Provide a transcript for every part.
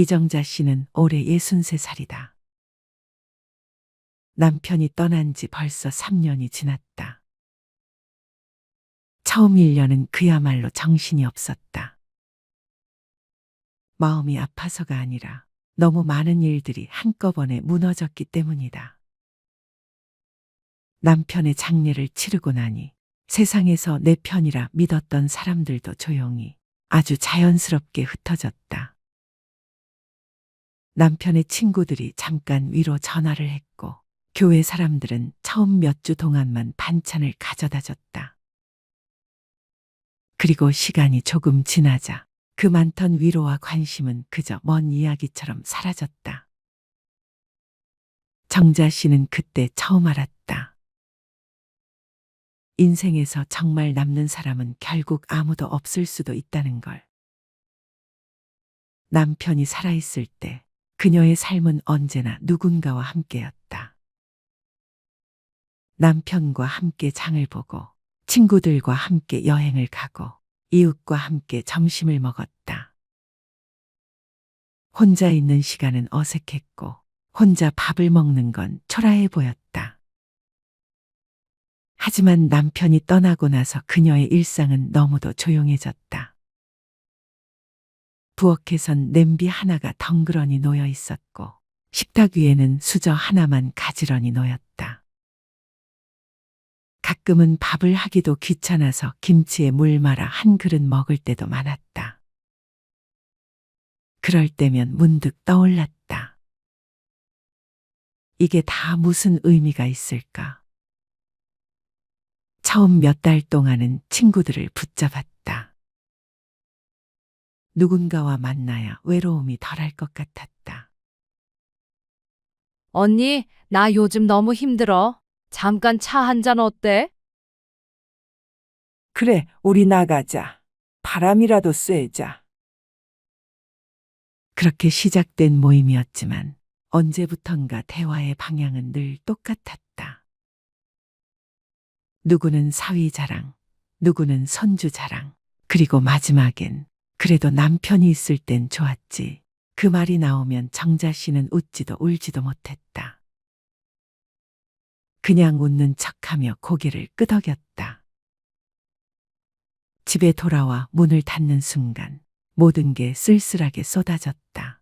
이정자 씨는 올해 63살이다. 남편이 떠난 지 벌써 3년이 지났다. 처음 1년은 그야말로 정신이 없었다. 마음이 아파서가 아니라 너무 많은 일들이 한꺼번에 무너졌기 때문이다. 남편의 장례를 치르고 나니 세상에서 내 편이라 믿었던 사람들도 조용히 아주 자연스럽게 흩어졌다. 남편의 친구들이 잠깐 위로 전화를 했고 교회 사람들은 처음 몇 주 동안만 반찬을 가져다 줬다. 그리고 시간이 조금 지나자 그 많던 위로와 관심은 그저 먼 이야기처럼 사라졌다. 정자 씨는 그때 처음 알았다. 인생에서 정말 남는 사람은 결국 아무도 없을 수도 있다는 걸. 남편이 살아있을 때 그녀의 삶은 언제나 누군가와 함께였다. 남편과 함께 장을 보고 친구들과 함께 여행을 가고 이웃과 함께 점심을 먹었다. 혼자 있는 시간은 어색했고 혼자 밥을 먹는 건 초라해 보였다. 하지만 남편이 떠나고 나서 그녀의 일상은 너무도 조용해졌다. 부엌에선 냄비 하나가 덩그러니 놓여 있었고 식탁 위에는 수저 하나만 가지런히 놓였다. 가끔은 밥을 하기도 귀찮아서 김치에 물 말아 한 그릇 먹을 때도 많았다. 그럴 때면 문득 떠올랐다. 이게 다 무슨 의미가 있을까? 처음 몇 달 동안은 친구들을 붙잡았다. 누군가와 만나야 외로움이 덜할 것 같았다. 언니, 나 요즘 너무 힘들어. 잠깐 차 한 잔 어때? 그래, 우리 나가자. 바람이라도 쐬자. 그렇게 시작된 모임이었지만 언제부턴가 대화의 방향은 늘 똑같았다. 누구는 사위 자랑, 누구는 손주 자랑, 그리고 마지막엔 그래도 남편이 있을 땐 좋았지. 그 말이 나오면 정자 씨는 웃지도 울지도 못했다. 그냥 웃는 척하며 고개를 끄덕였다. 집에 돌아와 문을 닫는 순간 모든 게 쓸쓸하게 쏟아졌다.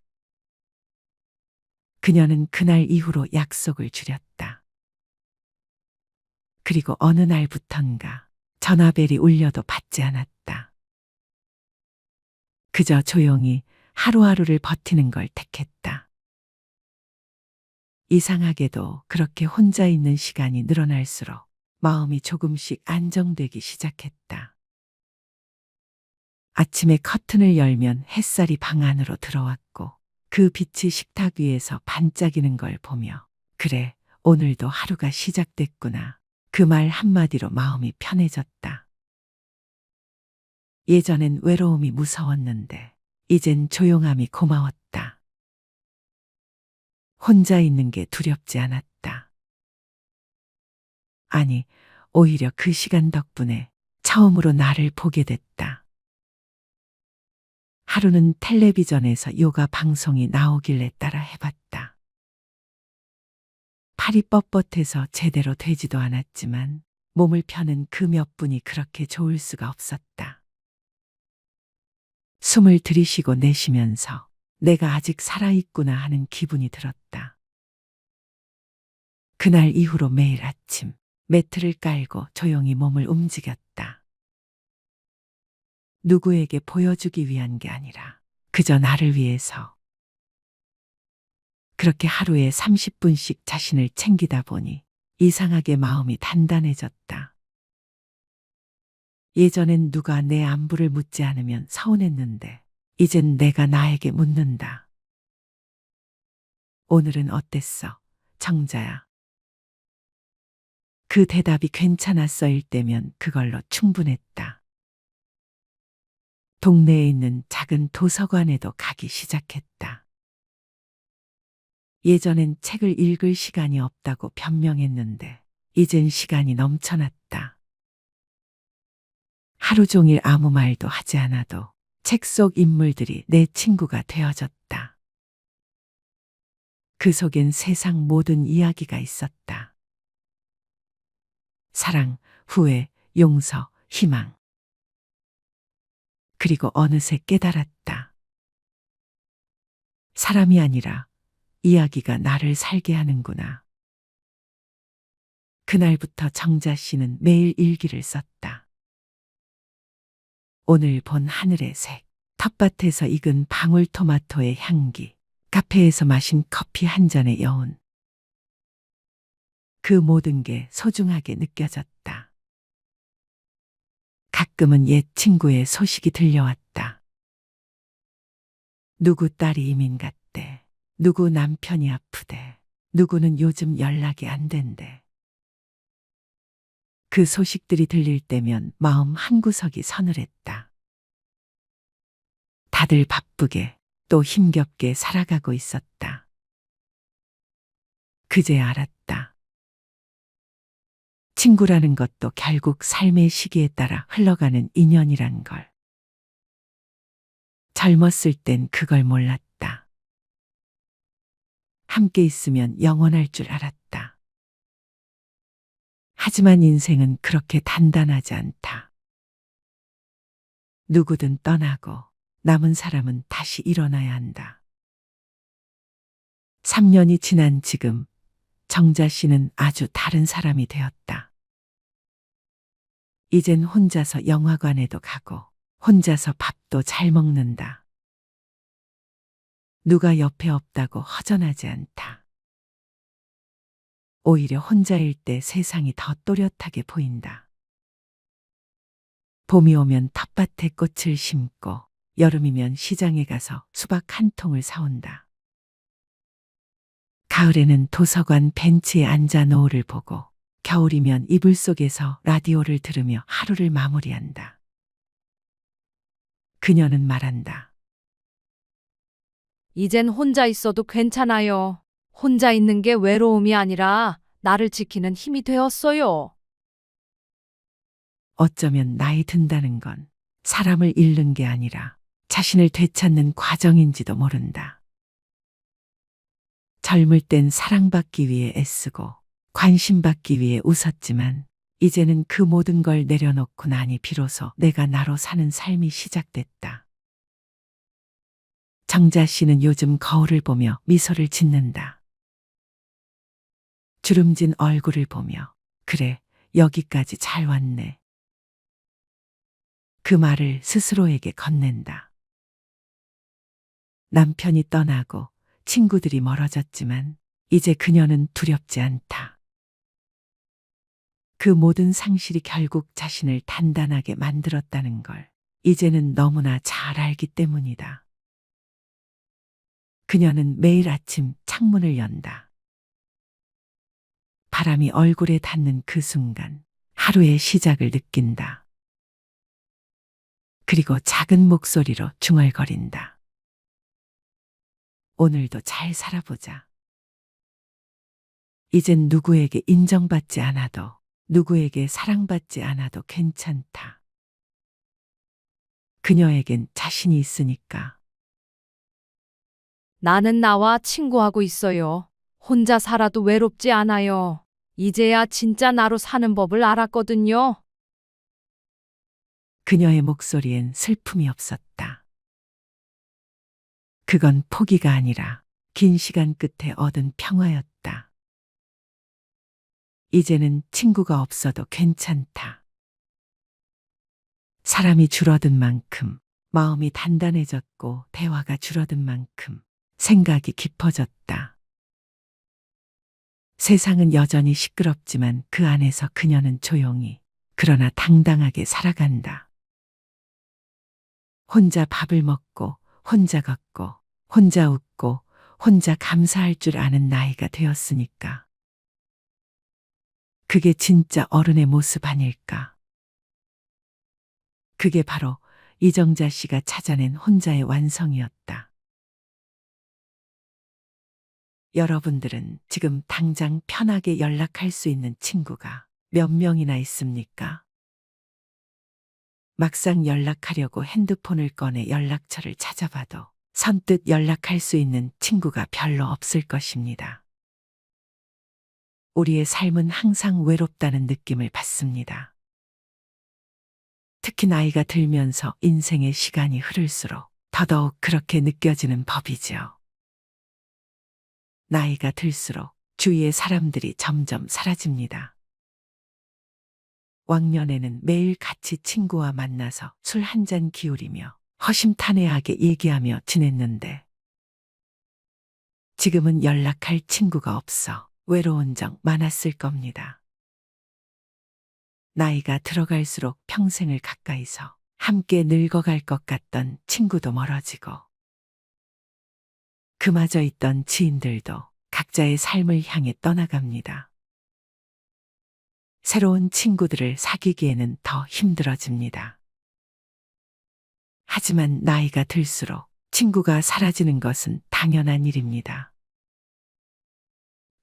그녀는 그날 이후로 약속을 줄였다. 그리고 어느 날부턴가 전화벨이 울려도 받지 않았다. 그저 조용히 하루하루를 버티는 걸 택했다. 이상하게도 그렇게 혼자 있는 시간이 늘어날수록 마음이 조금씩 안정되기 시작했다. 아침에 커튼을 열면 햇살이 방 안으로 들어왔고 그 빛이 식탁 위에서 반짝이는 걸 보며 그래, 오늘도 하루가 시작됐구나. 그 말 한마디로 마음이 편해졌다. 예전엔 외로움이 무서웠는데 이젠 조용함이 고마웠다. 혼자 있는 게 두렵지 않았다. 아니, 오히려 그 시간 덕분에 처음으로 나를 보게 됐다. 하루는 텔레비전에서 요가 방송이 나오길래 따라 해봤다. 팔이 뻣뻣해서 제대로 되지도 않았지만 몸을 펴는 그 몇 분이 그렇게 좋을 수가 없었다. 숨을 들이쉬고 내쉬면서 내가 아직 살아있구나 하는 기분이 들었다. 그날 이후로 매일 아침 매트를 깔고 조용히 몸을 움직였다. 누구에게 보여주기 위한 게 아니라 그저 나를 위해서. 그렇게 하루에 30분씩 자신을 챙기다 보니 이상하게 마음이 단단해졌다. 예전엔 누가 내 안부를 묻지 않으면 서운했는데 이젠 내가 나에게 묻는다. 오늘은 어땠어, 정자야? 그 대답이 괜찮았어일 때면 그걸로 충분했다. 동네에 있는 작은 도서관에도 가기 시작했다. 예전엔 책을 읽을 시간이 없다고 변명했는데 이젠 시간이 넘쳐났다. 하루 종일 아무 말도 하지 않아도 책 속 인물들이 내 친구가 되어졌다. 그 속엔 세상 모든 이야기가 있었다. 사랑, 후회, 용서, 희망. 그리고 어느새 깨달았다. 사람이 아니라 이야기가 나를 살게 하는구나. 그날부터 정자 씨는 매일 일기를 썼다. 오늘 본 하늘의 색, 텃밭에서 익은 방울토마토의 향기, 카페에서 마신 커피 한 잔의 여운. 그 모든 게 소중하게 느껴졌다. 가끔은 옛 친구의 소식이 들려왔다. 누구 딸이 이민 갔대. 누구 남편이 아프대. 누구는 요즘 연락이 안 된대. 그 소식들이 들릴 때면 마음 한구석이 서늘했다. 다들 바쁘게 또 힘겹게 살아가고 있었다. 그제 알았다. 친구라는 것도 결국 삶의 시기에 따라 흘러가는 인연이란 걸. 젊었을 땐 그걸 몰랐다. 함께 있으면 영원할 줄 알았다. 하지만 인생은 그렇게 단단하지 않다. 누구든 떠나고 남은 사람은 다시 일어나야 한다. 3년이 지난 지금 정자 씨는 아주 다른 사람이 되었다. 이젠 혼자서 영화관에도 가고 혼자서 밥도 잘 먹는다. 누가 옆에 없다고 허전하지 않다. 오히려 혼자일 때 세상이 더 또렷하게 보인다. 봄이 오면 텃밭에 꽃을 심고 여름이면 시장에 가서 수박 한 통을 사온다. 가을에는 도서관 벤치에 앉아 노을을 보고 겨울이면 이불 속에서 라디오를 들으며 하루를 마무리한다. 그녀는 말한다. 이젠 혼자 있어도 괜찮아요. 혼자 있는 게 외로움이 아니라 나를 지키는 힘이 되었어요. 어쩌면 나이 든다는 건 사람을 잃는 게 아니라 자신을 되찾는 과정인지도 모른다. 젊을 땐 사랑받기 위해 애쓰고 관심받기 위해 웃었지만 이제는 그 모든 걸 내려놓고 나니 비로소 내가 나로 사는 삶이 시작됐다. 정자 씨는 요즘 거울을 보며 미소를 짓는다. 주름진 얼굴을 보며 그래, 여기까지 잘 왔네. 그 말을 스스로에게 건넨다. 남편이 떠나고 친구들이 멀어졌지만 이제 그녀는 두렵지 않다. 그 모든 상실이 결국 자신을 단단하게 만들었다는 걸 이제는 너무나 잘 알기 때문이다. 그녀는 매일 아침 창문을 연다. 바람이 얼굴에 닿는 그 순간 하루의 시작을 느낀다. 그리고 작은 목소리로 중얼거린다. 오늘도 잘 살아보자. 이젠 누구에게 인정받지 않아도 누구에게 사랑받지 않아도 괜찮다. 그녀에겐 자신이 있으니까. 나는 나와 친구하고 있어요. 혼자 살아도 외롭지 않아요. 이제야 진짜 나로 사는 법을 알았거든요. 그녀의 목소리엔 슬픔이 없었다. 그건 포기가 아니라 긴 시간 끝에 얻은 평화였다. 이제는 친구가 없어도 괜찮다. 사람이 줄어든 만큼 마음이 단단해졌고 대화가 줄어든 만큼 생각이 깊어졌다. 세상은 여전히 시끄럽지만 그 안에서 그녀는 조용히 그러나 당당하게 살아간다. 혼자 밥을 먹고 혼자 걷고 혼자 웃고 혼자 감사할 줄 아는 나이가 되었으니까. 그게 진짜 어른의 모습 아닐까. 그게 바로 이정자 씨가 찾아낸 혼자의 완성이었다. 여러분들은 지금 당장 편하게 연락할 수 있는 친구가 몇 명이나 있습니까? 막상 연락하려고 핸드폰을 꺼내 연락처를 찾아봐도 선뜻 연락할 수 있는 친구가 별로 없을 것입니다. 우리의 삶은 항상 외롭다는 느낌을 받습니다. 특히 나이가 들면서 인생의 시간이 흐를수록 더더욱 그렇게 느껴지는 법이죠. 나이가 들수록 주위의 사람들이 점점 사라집니다. 왕년에는 매일 같이 친구와 만나서 술 한 잔 기울이며 허심탄회하게 얘기하며 지냈는데 지금은 연락할 친구가 없어 외로운 적 많았을 겁니다. 나이가 들어갈수록 평생을 가까이서 함께 늙어갈 것 같던 친구도 멀어지고 그마저 있던 지인들도 각자의 삶을 향해 떠나갑니다. 새로운 친구들을 사귀기에는 더 힘들어집니다. 하지만 나이가 들수록 친구가 사라지는 것은 당연한 일입니다.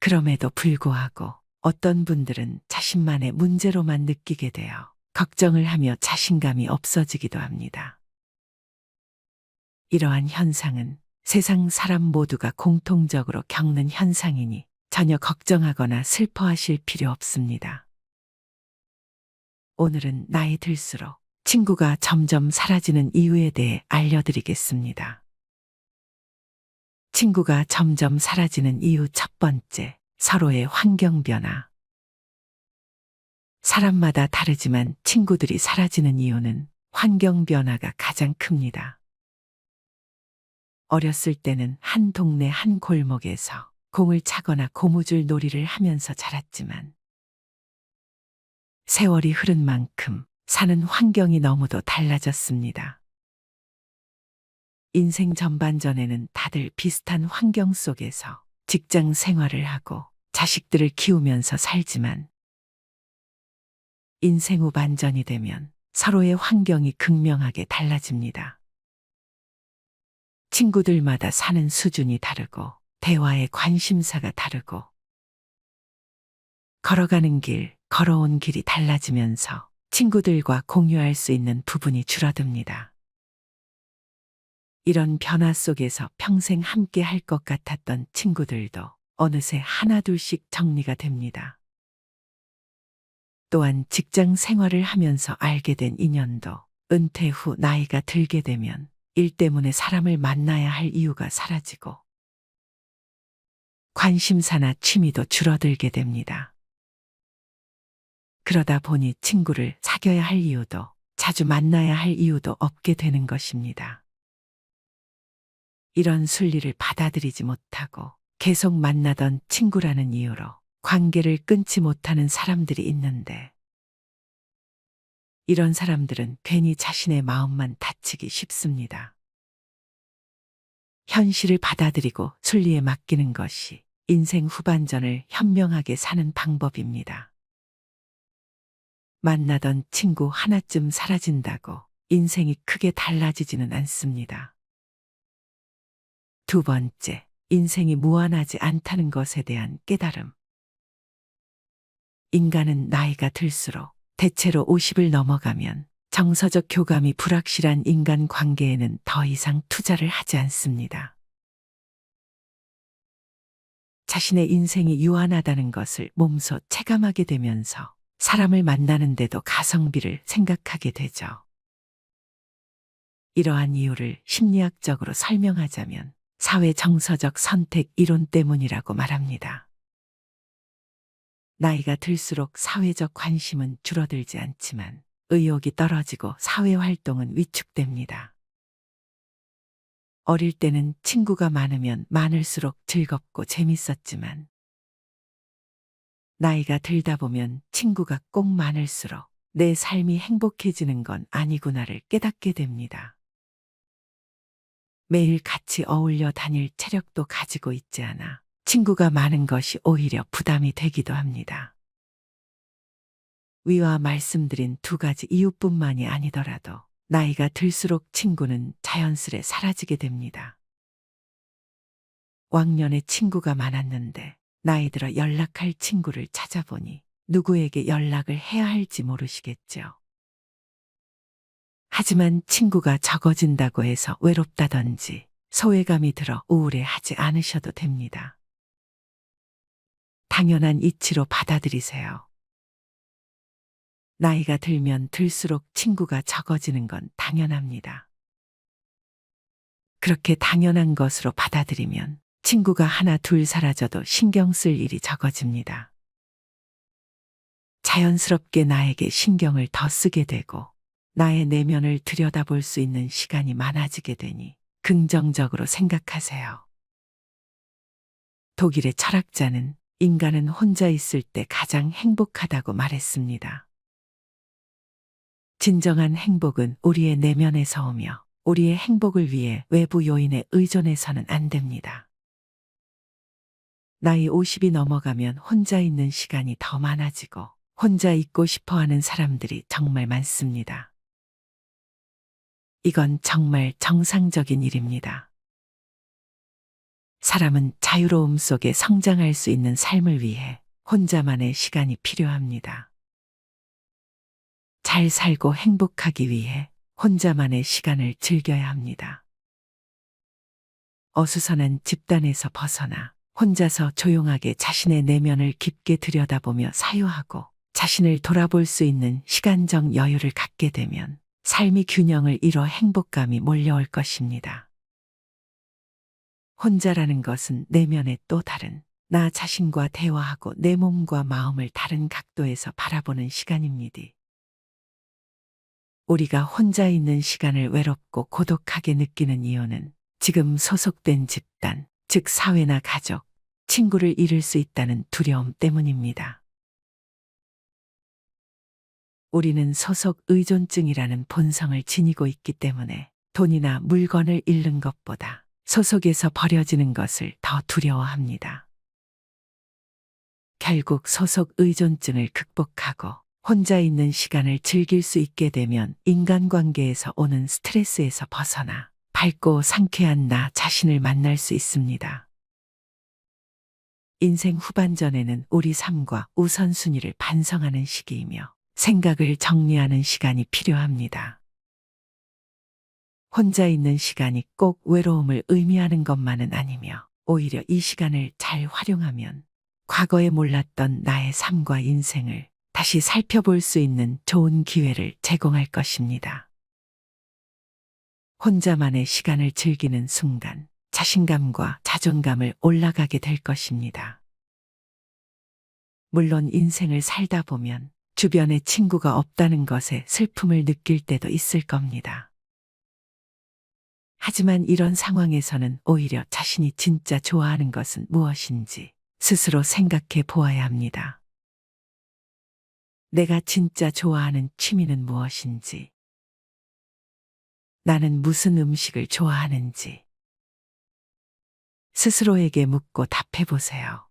그럼에도 불구하고 어떤 분들은 자신만의 문제로만 느끼게 되어 걱정을 하며 자신감이 없어지기도 합니다. 이러한 현상은 세상 사람 모두가 공통적으로 겪는 현상이니 전혀 걱정하거나 슬퍼하실 필요 없습니다. 오늘은 나이 들수록 친구가 점점 사라지는 이유에 대해 알려드리겠습니다. 친구가 점점 사라지는 이유 첫 번째, 서로의 환경 변화. 사람마다 다르지만 친구들이 사라지는 이유는 환경 변화가 가장 큽니다. 어렸을 때는 한 동네 한 골목에서 공을 차거나 고무줄 놀이를 하면서 자랐지만 세월이 흐른 만큼 사는 환경이 너무도 달라졌습니다. 인생 전반전에는 다들 비슷한 환경 속에서 직장 생활을 하고 자식들을 키우면서 살지만 인생 후반전이 되면 서로의 환경이 극명하게 달라집니다. 친구들마다 사는 수준이 다르고 대화의 관심사가 다르고 걸어가는 길, 걸어온 길이 달라지면서 친구들과 공유할 수 있는 부분이 줄어듭니다. 이런 변화 속에서 평생 함께 할 것 같았던 친구들도 어느새 하나둘씩 정리가 됩니다. 또한 직장 생활을 하면서 알게 된 인연도 은퇴 후 나이가 들게 되면 일 때문에 사람을 만나야 할 이유가 사라지고 관심사나 취미도 줄어들게 됩니다. 그러다 보니 친구를 사귀어야 할 이유도 자주 만나야 할 이유도 없게 되는 것입니다. 이런 순리를 받아들이지 못하고 계속 만나던 친구라는 이유로 관계를 끊지 못하는 사람들이 있는데 이런 사람들은 괜히 자신의 마음만 다치기 쉽습니다. 현실을 받아들이고 순리에 맡기는 것이 인생 후반전을 현명하게 사는 방법입니다. 만나던 친구 하나쯤 사라진다고 인생이 크게 달라지지는 않습니다. 두 번째, 인생이 무한하지 않다는 것에 대한 깨달음. 인간은 나이가 들수록 대체로 50을 넘어가면 정서적 교감이 불확실한 인간 관계에는 더 이상 투자를 하지 않습니다. 자신의 인생이 유한하다는 것을 몸소 체감하게 되면서 사람을 만나는데도 가성비를 생각하게 되죠. 이러한 이유를 심리학적으로 설명하자면 사회 정서적 선택 이론 때문이라고 말합니다. 나이가 들수록 사회적 관심은 줄어들지 않지만 의욕이 떨어지고 사회 활동은 위축됩니다. 어릴 때는 친구가 많으면 많을수록 즐겁고 재밌었지만 나이가 들다 보면 친구가 꼭 많을수록 내 삶이 행복해지는 건 아니구나를 깨닫게 됩니다. 매일 같이 어울려 다닐 체력도 가지고 있지 않아 친구가 많은 것이 오히려 부담이 되기도 합니다. 위와 말씀드린 두 가지 이유뿐만이 아니더라도 나이가 들수록 친구는 자연스레 사라지게 됩니다. 왕년에 친구가 많았는데 나이 들어 연락할 친구를 찾아보니 누구에게 연락을 해야 할지 모르시겠죠. 하지만 친구가 적어진다고 해서 외롭다든지 소외감이 들어 우울해하지 않으셔도 됩니다. 당연한 이치로 받아들이세요. 나이가 들면 들수록 친구가 적어지는 건 당연합니다. 그렇게 당연한 것으로 받아들이면 친구가 하나 둘 사라져도 신경 쓸 일이 적어집니다. 자연스럽게 나에게 신경을 더 쓰게 되고 나의 내면을 들여다볼 수 있는 시간이 많아지게 되니 긍정적으로 생각하세요. 독일의 철학자는 인간은 혼자 있을 때 가장 행복하다고 말했습니다. 진정한 행복은 우리의 내면에서 오며 우리의 행복을 위해 외부 요인에 의존해서는 안 됩니다. 나이 50이 넘어가면 혼자 있는 시간이 더 많아지고 혼자 있고 싶어 하는 사람들이 정말 많습니다. 이건 정말 정상적인 일입니다. 사람은 자유로움 속에 성장할 수 있는 삶을 위해 혼자만의 시간이 필요합니다. 잘 살고 행복하기 위해 혼자만의 시간을 즐겨야 합니다. 어수선한 집단에서 벗어나 혼자서 조용하게 자신의 내면을 깊게 들여다보며 사유하고 자신을 돌아볼 수 있는 시간적 여유를 갖게 되면 삶이 균형을 이뤄 행복감이 몰려올 것입니다. 혼자라는 것은 내면의 또 다른 나 자신과 대화하고 내 몸과 마음을 다른 각도에서 바라보는 시간입니다. 우리가 혼자 있는 시간을 외롭고 고독하게 느끼는 이유는 지금 소속된 집단, 즉 사회나 가족, 친구를 잃을 수 있다는 두려움 때문입니다. 우리는 소속 의존증이라는 본성을 지니고 있기 때문에 돈이나 물건을 잃는 것보다 소속에서 버려지는 것을 더 두려워합니다. 결국 소속 의존증을 극복하고 혼자 있는 시간을 즐길 수 있게 되면 인간관계에서 오는 스트레스에서 벗어나 밝고 상쾌한 나 자신을 만날 수 있습니다. 인생 후반전에는 우리 삶과 우선순위를 반성하는 시기이며 생각을 정리하는 시간이 필요합니다. 혼자 있는 시간이 꼭 외로움을 의미하는 것만은 아니며 오히려 이 시간을 잘 활용하면 과거에 몰랐던 나의 삶과 인생을 다시 살펴볼 수 있는 좋은 기회를 제공할 것입니다. 혼자만의 시간을 즐기는 순간 자신감과 자존감을 올라가게 될 것입니다. 물론 인생을 살다 보면 주변에 친구가 없다는 것에 슬픔을 느낄 때도 있을 겁니다. 하지만 이런 상황에서는 오히려 자신이 진짜 좋아하는 것은 무엇인지 스스로 생각해 보아야 합니다. 내가 진짜 좋아하는 취미는 무엇인지, 나는 무슨 음식을 좋아하는지 스스로에게 묻고 답해 보세요.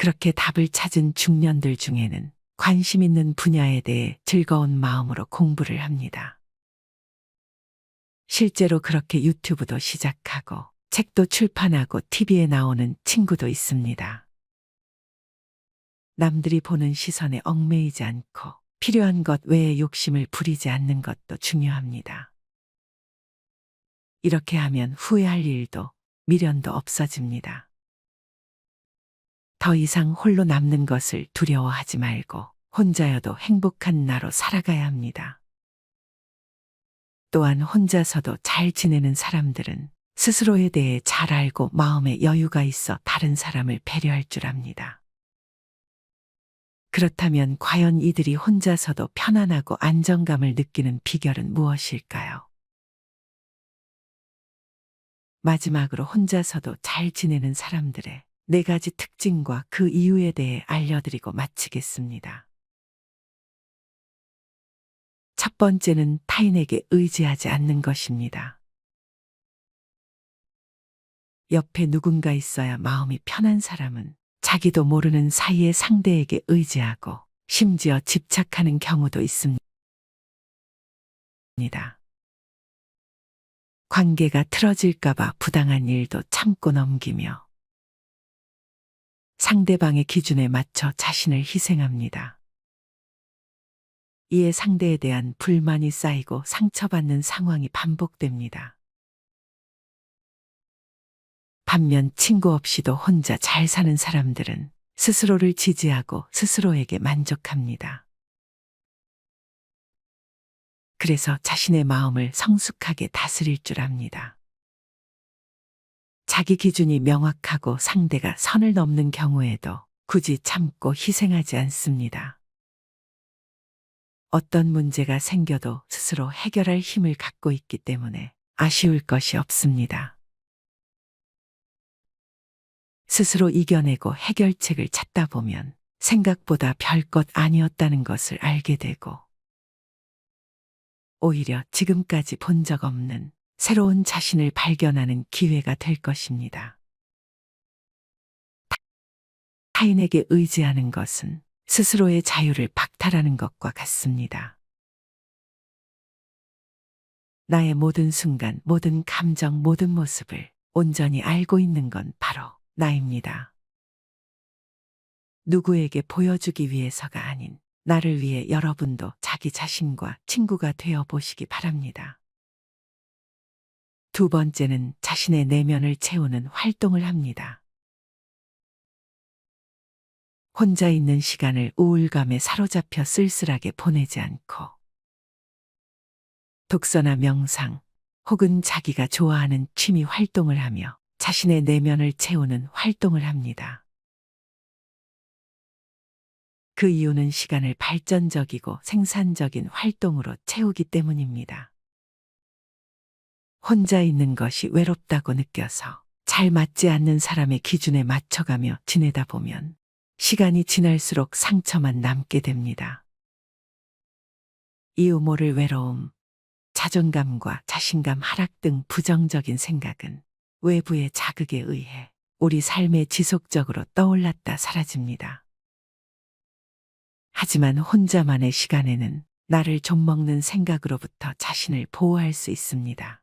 그렇게 답을 찾은 중년들 중에는 관심 있는 분야에 대해 즐거운 마음으로 공부를 합니다. 실제로 그렇게 유튜브도 시작하고 책도 출판하고 TV에 나오는 친구도 있습니다. 남들이 보는 시선에 얽매이지 않고 필요한 것 외에 욕심을 부리지 않는 것도 중요합니다. 이렇게 하면 후회할 일도 미련도 없어집니다. 더 이상 홀로 남는 것을 두려워하지 말고 혼자여도 행복한 나로 살아가야 합니다. 또한 혼자서도 잘 지내는 사람들은 스스로에 대해 잘 알고 마음에 여유가 있어 다른 사람을 배려할 줄 압니다. 그렇다면 과연 이들이 혼자서도 편안하고 안정감을 느끼는 비결은 무엇일까요? 마지막으로 혼자서도 잘 지내는 사람들의 4가지 특징과 그 이유에 대해 알려드리고 마치겠습니다. 첫 번째는 타인에게 의지하지 않는 것입니다. 옆에 누군가 있어야 마음이 편한 사람은 자기도 모르는 사이에 상대에게 의지하고 심지어 집착하는 경우도 있습니다. 관계가 틀어질까봐 부당한 일도 참고 넘기며 상대방의 기준에 맞춰 자신을 희생합니다. 이에 상대에 대한 불만이 쌓이고 상처받는 상황이 반복됩니다. 반면 친구 없이도 혼자 잘 사는 사람들은 스스로를 지지하고 스스로에게 만족합니다. 그래서 자신의 마음을 성숙하게 다스릴 줄 압니다. 자기 기준이 명확하고 상대가 선을 넘는 경우에도 굳이 참고 희생하지 않습니다. 어떤 문제가 생겨도 스스로 해결할 힘을 갖고 있기 때문에 아쉬울 것이 없습니다. 스스로 이겨내고 해결책을 찾다 보면 생각보다 별것 아니었다는 것을 알게 되고 오히려 지금까지 본 적 없는 새로운 자신을 발견하는 기회가 될 것입니다. 타인에게 의지하는 것은 스스로의 자유를 박탈하는 것과 같습니다. 나의 모든 순간, 모든 감정, 모든 모습을 온전히 알고 있는 건 바로 나입니다. 누구에게 보여주기 위해서가 아닌 나를 위해 여러분도 자기 자신과 친구가 되어 보시기 바랍니다. 두 번째는 자신의 내면을 채우는 활동을 합니다. 혼자 있는 시간을 우울감에 사로잡혀 쓸쓸하게 보내지 않고 독서나 명상 혹은 자기가 좋아하는 취미 활동을 하며 자신의 내면을 채우는 활동을 합니다. 그 이유는 시간을 발전적이고 생산적인 활동으로 채우기 때문입니다. 혼자 있는 것이 외롭다고 느껴서 잘 맞지 않는 사람의 기준에 맞춰가며 지내다 보면 시간이 지날수록 상처만 남게 됩니다. 이유 모를 외로움, 자존감과 자신감 하락 등 부정적인 생각은 외부의 자극에 의해 우리 삶에 지속적으로 떠올랐다 사라집니다. 하지만 혼자만의 시간에는 나를 좀먹는 생각으로부터 자신을 보호할 수 있습니다.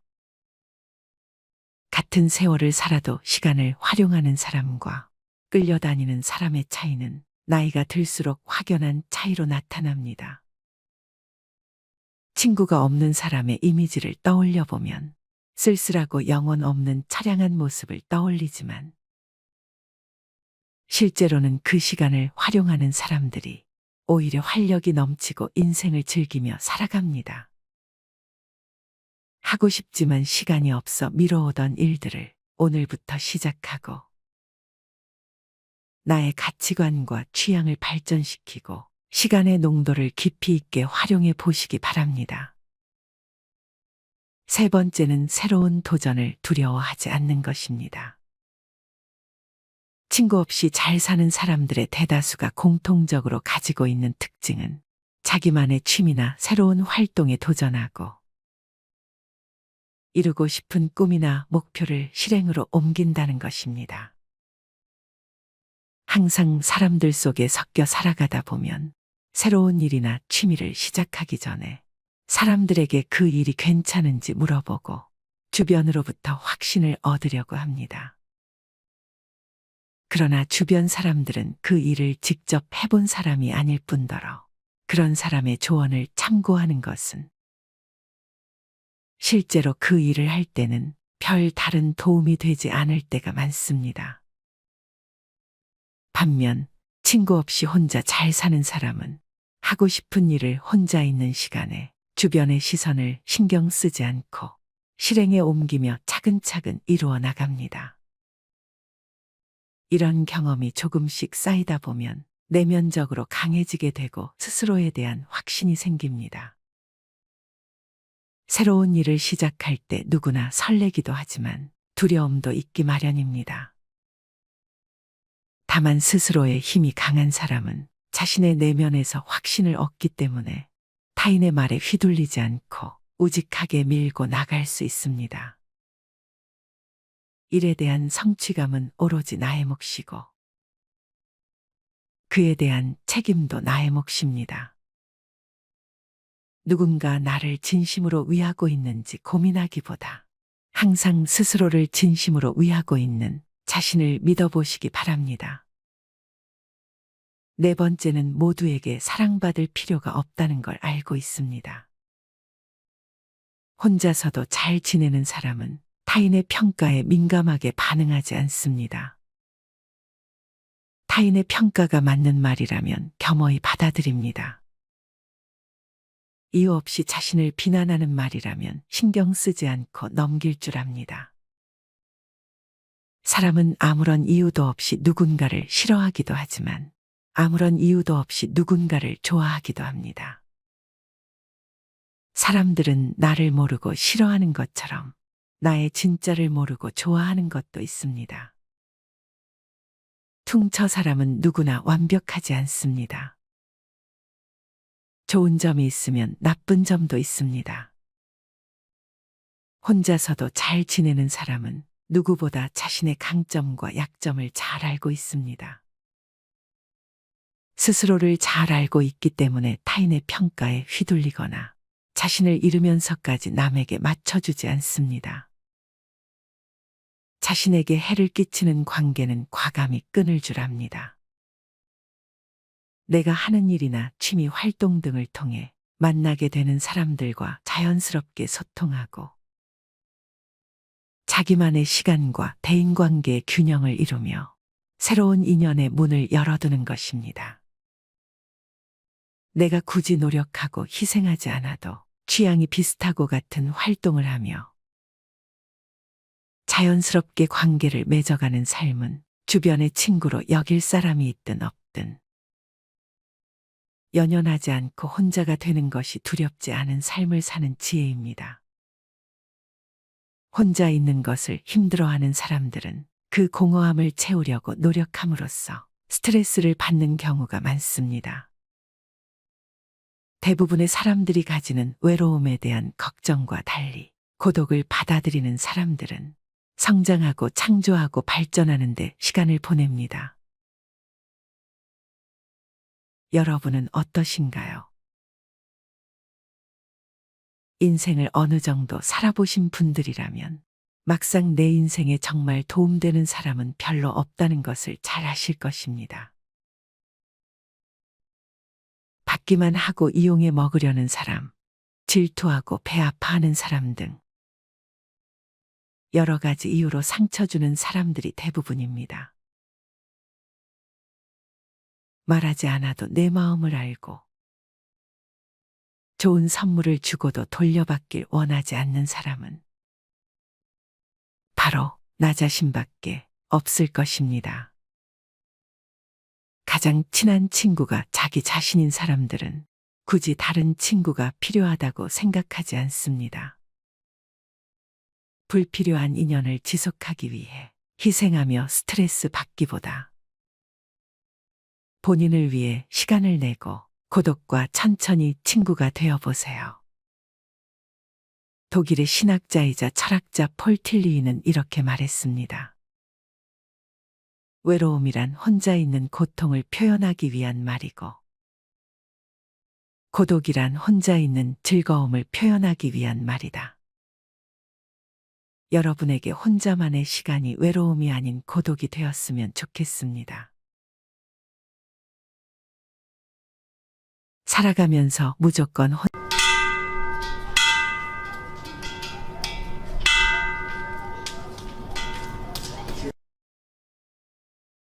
같은 세월을 살아도 시간을 활용하는 사람과 끌려다니는 사람의 차이는 나이가 들수록 확연한 차이로 나타납니다. 친구가 없는 사람의 이미지를 떠올려 보면 쓸쓸하고 영혼 없는 처량한 모습을 떠올리지만 실제로는 그 시간을 활용하는 사람들이 오히려 활력이 넘치고 인생을 즐기며 살아갑니다. 하고 싶지만 시간이 없어 미뤄오던 일들을 오늘부터 시작하고 나의 가치관과 취향을 발전시키고 시간의 농도를 깊이 있게 활용해 보시기 바랍니다. 세 번째는 새로운 도전을 두려워하지 않는 것입니다. 친구 없이 잘 사는 사람들의 대다수가 공통적으로 가지고 있는 특징은 자기만의 취미나 새로운 활동에 도전하고 이루고 싶은 꿈이나 목표를 실행으로 옮긴다는 것입니다. 항상 사람들 속에 섞여 살아가다 보면 새로운 일이나 취미를 시작하기 전에 사람들에게 그 일이 괜찮은지 물어보고 주변으로부터 확신을 얻으려고 합니다. 그러나 주변 사람들은 그 일을 직접 해본 사람이 아닐 뿐더러 그런 사람의 조언을 참고하는 것은 실제로 그 일을 할 때는 별 다른 도움이 되지 않을 때가 많습니다. 반면 친구 없이 혼자 잘 사는 사람은 하고 싶은 일을 혼자 있는 시간에 주변의 시선을 신경 쓰지 않고 실행에 옮기며 차근차근 이루어 나갑니다. 이런 경험이 조금씩 쌓이다 보면 내면적으로 강해지게 되고 스스로에 대한 확신이 생깁니다. 새로운 일을 시작할 때 누구나 설레기도 하지만 두려움도 있기 마련입니다. 다만 스스로의 힘이 강한 사람은 자신의 내면에서 확신을 얻기 때문에 타인의 말에 휘둘리지 않고 우직하게 밀고 나갈 수 있습니다. 일에 대한 성취감은 오로지 나의 몫이고 그에 대한 책임도 나의 몫입니다. 누군가 나를 진심으로 위하고 있는지 고민하기보다 항상 스스로를 진심으로 위하고 있는 자신을 믿어보시기 바랍니다. 네 번째는 모두에게 사랑받을 필요가 없다는 걸 알고 있습니다. 혼자서도 잘 지내는 사람은 타인의 평가에 민감하게 반응하지 않습니다. 타인의 평가가 맞는 말이라면 겸허히 받아들입니다. 이유 없이 자신을 비난하는 말이라면 신경 쓰지 않고 넘길 줄 압니다. 사람은 아무런 이유도 없이 누군가를 싫어하기도 하지만 아무런 이유도 없이 누군가를 좋아하기도 합니다. 사람들은 나를 모르고 싫어하는 것처럼 나의 진짜를 모르고 좋아하는 것도 있습니다. 퉁쳐 사람은 누구나 완벽하지 않습니다. 좋은 점이 있으면 나쁜 점도 있습니다. 혼자서도 잘 지내는 사람은 누구보다 자신의 강점과 약점을 잘 알고 있습니다. 스스로를 잘 알고 있기 때문에 타인의 평가에 휘둘리거나 자신을 잃으면서까지 남에게 맞춰주지 않습니다. 자신에게 해를 끼치는 관계는 과감히 끊을 줄 압니다. 내가 하는 일이나 취미 활동 등을 통해 만나게 되는 사람들과 자연스럽게 소통하고 자기만의 시간과 대인관계의 균형을 이루며 새로운 인연의 문을 열어두는 것입니다. 내가 굳이 노력하고 희생하지 않아도 취향이 비슷하고 같은 활동을 하며 자연스럽게 관계를 맺어가는 삶은 주변의 친구로 여길 사람이 있든 없든 연연하지 않고 혼자가 되는 것이 두렵지 않은 삶을 사는 지혜입니다. 혼자 있는 것을 힘들어하는 사람들은 그 공허함을 채우려고 노력함으로써 스트레스를 받는 경우가 많습니다. 대부분의 사람들이 가지는 외로움에 대한 걱정과 달리 고독을 받아들이는 사람들은 성장하고 창조하고 발전하는 데 시간을 보냅니다. 여러분은 어떠신가요? 인생을 어느 정도 살아보신 분들이라면 막상 내 인생에 정말 도움되는 사람은 별로 없다는 것을 잘 아실 것입니다. 받기만 하고 이용해 먹으려는 사람, 질투하고 배 아파하는 사람 등 여러 가지 이유로 상처 주는 사람들이 대부분입니다. 말하지 않아도 내 마음을 알고 좋은 선물을 주고도 돌려받길 원하지 않는 사람은 바로 나 자신밖에 없을 것입니다. 가장 친한 친구가 자기 자신인 사람들은 굳이 다른 친구가 필요하다고 생각하지 않습니다. 불필요한 인연을 지속하기 위해 희생하며 스트레스 받기보다 본인을 위해 시간을 내고 고독과 천천히 친구가 되어보세요. 독일의 신학자이자 철학자 폴 틸리히는 이렇게 말했습니다. 외로움이란 혼자 있는 고통을 표현하기 위한 말이고, 고독이란 혼자 있는 즐거움을 표현하기 위한 말이다. 여러분에게 혼자만의 시간이 외로움이 아닌 고독이 되었으면 좋겠습니다. 살아가면서 무조건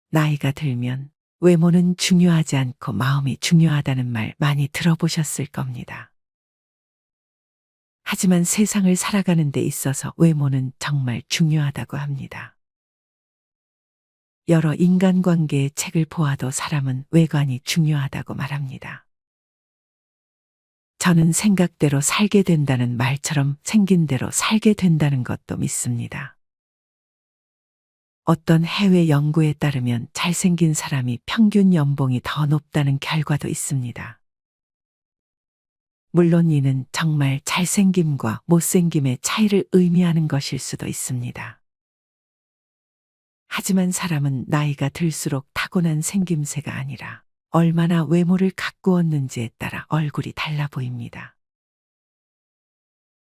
나이가 들면 외모는 중요하지 않고 마음이 중요하다는 말 많이 들어보셨을 겁니다. 하지만 세상을 살아가는 데 있어서 외모는 정말 중요하다고 합니다. 여러 인간관계의 책을 보아도 사람은 외관이 중요하다고 말합니다. 저는 생각대로 살게 된다는 말처럼 생긴 대로 살게 된다는 것도 믿습니다. 어떤 해외 연구에 따르면 잘생긴 사람이 평균 연봉이 더 높다는 결과도 있습니다. 물론 이는 정말 잘생김과 못생김의 차이를 의미하는 것일 수도 있습니다. 하지만 사람은 나이가 들수록 타고난 생김새가 아니라 얼마나 외모를 가꾸었는지에 따라 얼굴이 달라 보입니다.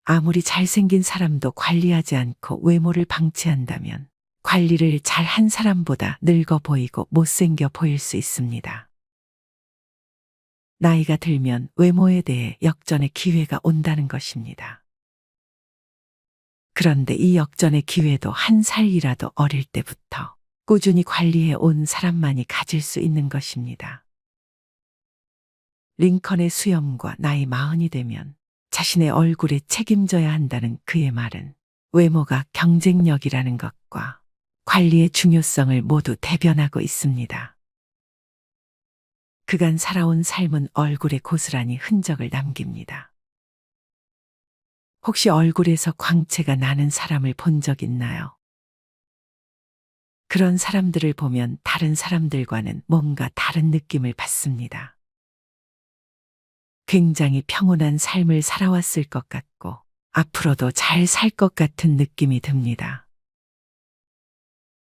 아무리 잘생긴 사람도 관리하지 않고 외모를 방치한다면 관리를 잘 한 사람보다 늙어 보이고 못생겨 보일 수 있습니다. 나이가 들면 외모에 대해 역전의 기회가 온다는 것입니다. 그런데 이 역전의 기회도 한 살이라도 어릴 때부터 꾸준히 관리해 온 사람만이 가질 수 있는 것입니다. 링컨의 수염과 나이 40이 되면 자신의 얼굴에 책임져야 한다는 그의 말은 외모가 경쟁력이라는 것과 관리의 중요성을 모두 대변하고 있습니다. 그간 살아온 삶은 얼굴에 고스란히 흔적을 남깁니다. 혹시 얼굴에서 광채가 나는 사람을 본 적 있나요? 그런 사람들을 보면 다른 사람들과는 뭔가 다른 느낌을 받습니다. 굉장히 평온한 삶을 살아왔을 것 같고 앞으로도 잘 살 것 같은 느낌이 듭니다.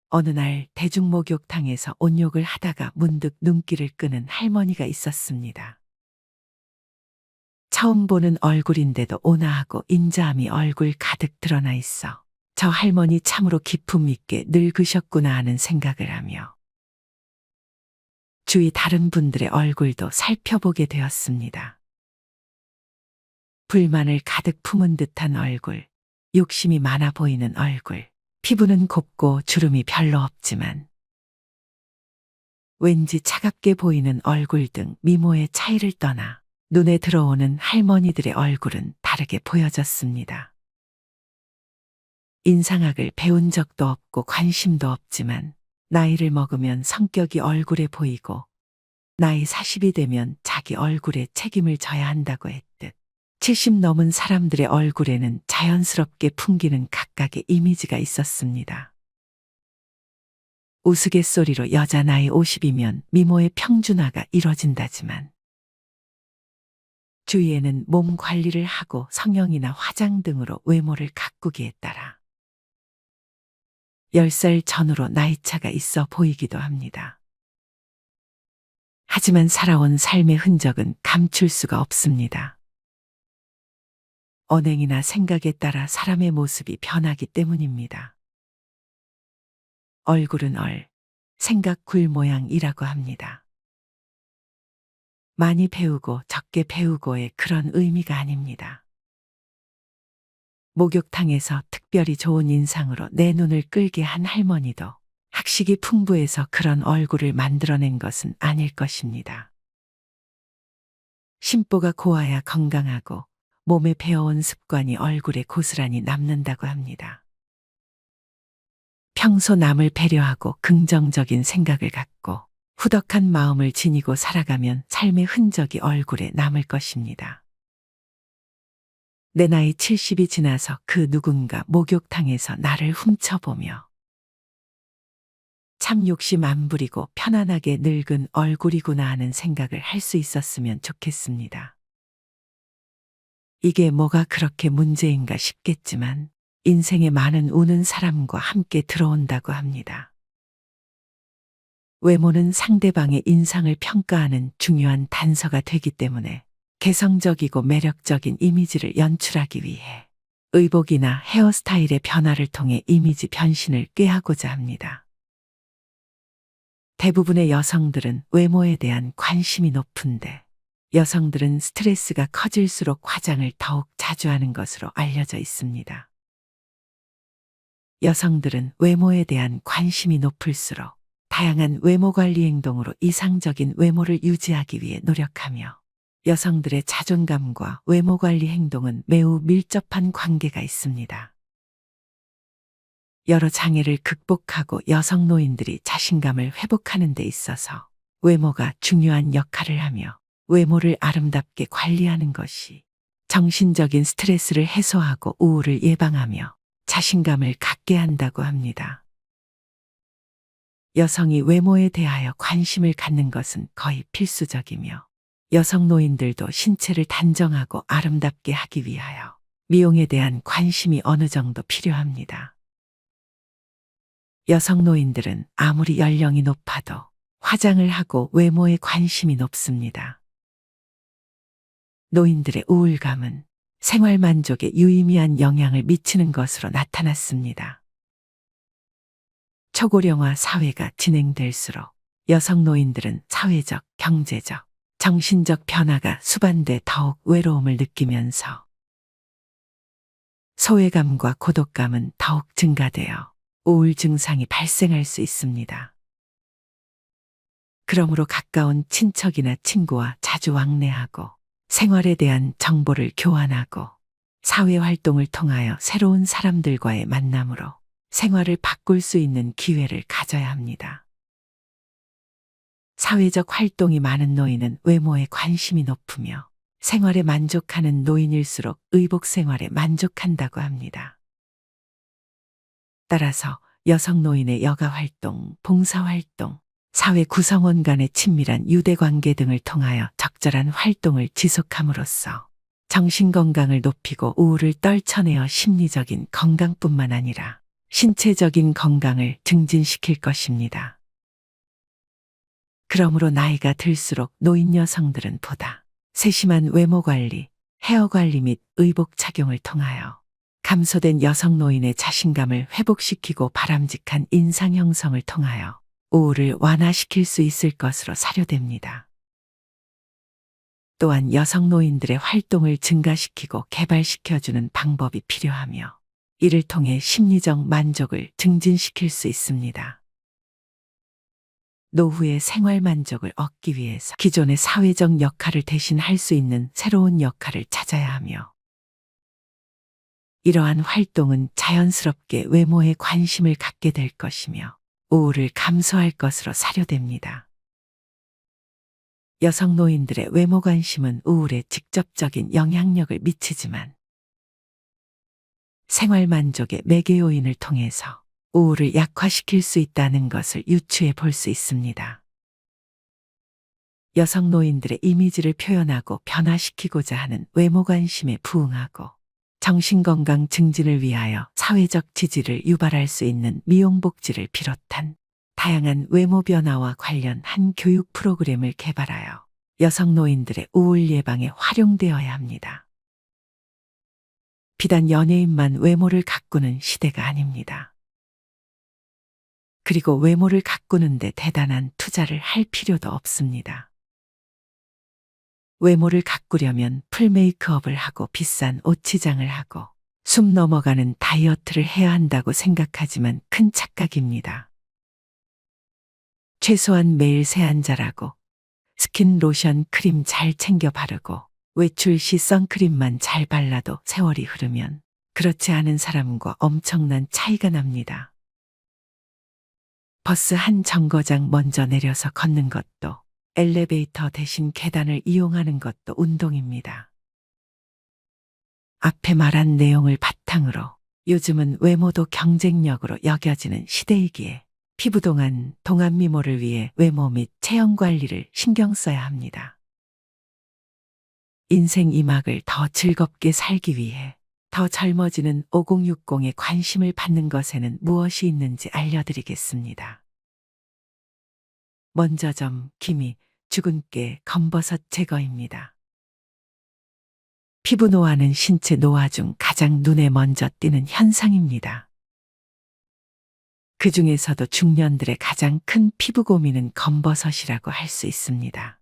어느 날 대중목욕탕에서 온욕을 하다가 문득 눈길을 끄는 할머니가 있었습니다. 처음 보는 얼굴인데도 온화하고 인자함이 얼굴 가득 드러나 있어 저 할머니 참으로 기품 있게 늙으셨구나 하는 생각을 하며 주위 다른 분들의 얼굴도 살펴보게 되었습니다. 불만을 가득 품은 듯한 얼굴, 욕심이 많아 보이는 얼굴, 피부는 곱고 주름이 별로 없지만 왠지 차갑게 보이는 얼굴 등 미모의 차이를 떠나 눈에 들어오는 할머니들의 얼굴은 다르게 보여졌습니다. 인상학을 배운 적도 없고 관심도 없지만 나이를 먹으면 성격이 얼굴에 보이고 나이 40이 되면 자기 얼굴에 책임을 져야 한다고 했듯 70 넘은 사람들의 얼굴에는 자연스럽게 풍기는 각각의 이미지가 있었습니다. 우스갯소리로 여자 나이 50이면 미모의 평준화가 이뤄진다지만 주위에는 몸 관리를 하고 성형이나 화장 등으로 외모를 가꾸기에 따라 10살 전후로 나이차가 있어 보이기도 합니다. 하지만 살아온 삶의 흔적은 감출 수가 없습니다. 언행이나 생각에 따라 사람의 모습이 변하기 때문입니다. 얼굴은 생각 굴 모양이라고 합니다. 많이 배우고 적게 배우고의 그런 의미가 아닙니다. 목욕탕에서 특별히 좋은 인상으로 내 눈을 끌게 한 할머니도 학식이 풍부해서 그런 얼굴을 만들어낸 것은 아닐 것입니다. 심보가 고와야 건강하고 몸에 배어온 습관이 얼굴에 고스란히 남는다고 합니다. 평소 남을 배려하고 긍정적인 생각을 갖고 후덕한 마음을 지니고 살아가면 삶의 흔적이 얼굴에 남을 것입니다. 내 나이 70이 지나서 그 누군가 목욕탕에서 나를 훔쳐보며 참 욕심 안 부리고 편안하게 늙은 얼굴이구나 하는 생각을 할 수 있었으면 좋겠습니다. 이게 뭐가 그렇게 문제인가 싶겠지만 인생에 많은 우는 사람과 함께 들어온다고 합니다. 외모는 상대방의 인상을 평가하는 중요한 단서가 되기 때문에 개성적이고 매력적인 이미지를 연출하기 위해 의복이나 헤어스타일의 변화를 통해 이미지 변신을 꾀하고자 합니다. 대부분의 여성들은 외모에 대한 관심이 높은데 여성들은 스트레스가 커질수록 화장을 더욱 자주 하는 것으로 알려져 있습니다. 여성들은 외모에 대한 관심이 높을수록 다양한 외모 관리 행동으로 이상적인 외모를 유지하기 위해 노력하며 여성들의 자존감과 외모 관리 행동은 매우 밀접한 관계가 있습니다. 여러 장애를 극복하고 여성 노인들이 자신감을 회복하는 데 있어서 외모가 중요한 역할을 하며 외모를 아름답게 관리하는 것이 정신적인 스트레스를 해소하고 우울을 예방하며 자신감을 갖게 한다고 합니다. 여성이 외모에 대하여 관심을 갖는 것은 거의 필수적이며 여성 노인들도 신체를 단정하고 아름답게 하기 위하여 미용에 대한 관심이 어느 정도 필요합니다. 여성 노인들은 아무리 연령이 높아도 화장을 하고 외모에 관심이 높습니다. 노인들의 우울감은 생활 만족에 유의미한 영향을 미치는 것으로 나타났습니다. 초고령화 사회가 진행될수록 여성 노인들은 사회적, 경제적, 정신적 변화가 수반돼 더욱 외로움을 느끼면서 소외감과 고독감은 더욱 증가되어 우울 증상이 발생할 수 있습니다. 그러므로 가까운 친척이나 친구와 자주 왕래하고 생활에 대한 정보를 교환하고 사회 활동을 통하여 새로운 사람들과의 만남으로 생활을 바꿀 수 있는 기회를 가져야 합니다. 사회적 활동이 많은 노인은 외모에 관심이 높으며 생활에 만족하는 노인일수록 의복 생활에 만족한다고 합니다. 따라서 여성 노인의 여가 활동, 봉사 활동, 사회 구성원 간의 친밀한 유대 관계 등을 통하여 적절한 활동을 지속함으로써 정신 건강을 높이고 우울을 떨쳐내어 심리적인 건강뿐만 아니라 신체적인 건강을 증진시킬 것입니다. 그러므로 나이가 들수록 노인 여성들은 보다 세심한 외모 관리, 헤어 관리 및 의복 착용을 통하여 감소된 여성 노인의 자신감을 회복시키고 바람직한 인상 형성을 통하여 우울을 완화시킬 수 있을 것으로 사료됩니다. 또한 여성 노인들의 활동을 증가시키고 개발시켜주는 방법이 필요하며 이를 통해 심리적 만족을 증진시킬 수 있습니다. 노후의 생활 만족을 얻기 위해서 기존의 사회적 역할을 대신할 수 있는 새로운 역할을 찾아야 하며 이러한 활동은 자연스럽게 외모에 관심을 갖게 될 것이며 우울을 감소할 것으로 사료됩니다. 여성 노인들의 외모 관심은 우울에 직접적인 영향력을 미치지만 생활 만족의 매개 요인을 통해서 우울을 약화시킬 수 있다는 것을 유추해 볼 수 있습니다. 여성 노인들의 이미지를 표현하고 변화시키고자 하는 외모 관심에 부응하고 정신건강 증진을 위하여 사회적 지지를 유발할 수 있는 미용복지를 비롯한 다양한 외모 변화와 관련한 교육 프로그램을 개발하여 여성 노인들의 우울 예방에 활용되어야 합니다. 비단 연예인만 외모를 가꾸는 시대가 아닙니다. 그리고 외모를 가꾸는데 대단한 투자를 할 필요도 없습니다. 외모를 가꾸려면 풀 메이크업을 하고 비싼 옷치장을 하고 숨 넘어가는 다이어트를 해야 한다고 생각하지만 큰 착각입니다. 최소한 매일 세안잘하고 스킨 로션 크림 잘 챙겨 바르고 외출 시 선크림만 잘 발라도 세월이 흐르면 그렇지 않은 사람과 엄청난 차이가 납니다. 버스 한 정거장 먼저 내려서 걷는 것도 엘리베이터 대신 계단을 이용하는 것도 운동입니다. 앞에 말한 내용을 바탕으로 요즘은 외모도 경쟁력으로 여겨지는 시대이기에 피부동안 동안 미모를 위해 외모 및 체형 관리를 신경 써야 합니다. 인생 이막을 더 즐겁게 살기 위해 더 젊어지는 5060에 관심을 받는 것에는 무엇이 있는지 알려드리겠습니다. 먼저 기미, 주근깨, 검버섯 제거입니다. 피부 노화는 신체 노화 중 가장 눈에 먼저 띄는 현상입니다. 그 중에서도 중년들의 가장 큰 피부 고민은 검버섯이라고 할 수 있습니다.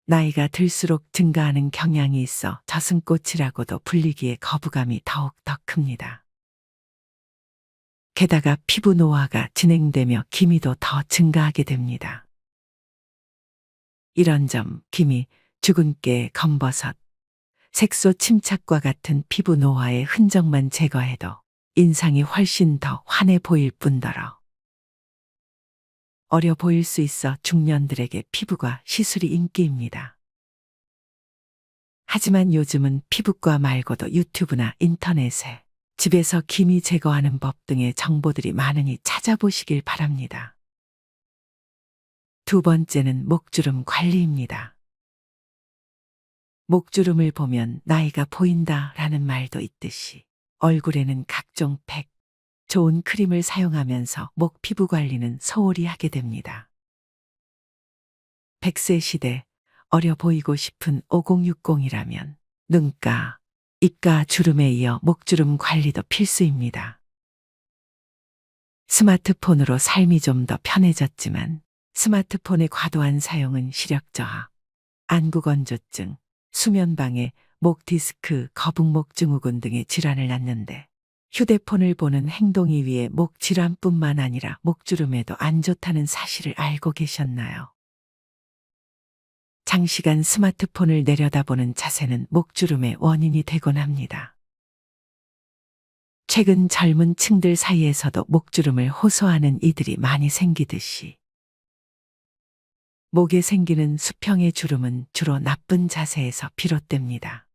나이가 들수록 증가하는 경향이 있어 저승꽃이라고도 불리기에 거부감이 더욱 더 큽니다. 게다가 피부 노화가 진행되며 기미도 더 증가하게 됩니다. 이런 점, 기미, 주근깨, 검버섯, 색소 침착과 같은 피부 노화의 흔적만 제거해도 인상이 훨씬 더 환해 보일 뿐더러 어려 보일 수 있어 중년들에게 피부과 시술이 인기입니다. 하지만 요즘은 피부과 말고도 유튜브나 인터넷에 집에서 기미 제거하는 법 등의 정보들이 많으니 찾아보시길 바랍니다. 두 번째는 목주름 관리입니다. 목주름을 보면 나이가 보인다라는 말도 있듯이 얼굴에는 각종 팩, 좋은 크림을 사용하면서 목 피부 관리는 소홀히 하게 됩니다. 100세 시대 어려 보이고 싶은 5060이라면 눈가, 입가 주름에 이어 목주름 관리도 필수입니다. 스마트폰으로 삶이 좀 더 편해졌지만 스마트폰의 과도한 사용은 시력 저하, 안구 건조증, 수면방에 목 디스크, 거북목 증후군 등의 질환을 낳는데 휴대폰을 보는 행동이 위에 목 질환뿐만 아니라 목주름에도 안 좋다는 사실을 알고 계셨나요? 장시간 스마트폰을 내려다보는 자세는 목주름의 원인이 되곤 합니다. 최근 젊은 층들 사이에서도 목주름을 호소하는 이들이 많이 생기듯이 목에 생기는 수평의 주름은 주로 나쁜 자세에서 비롯됩니다.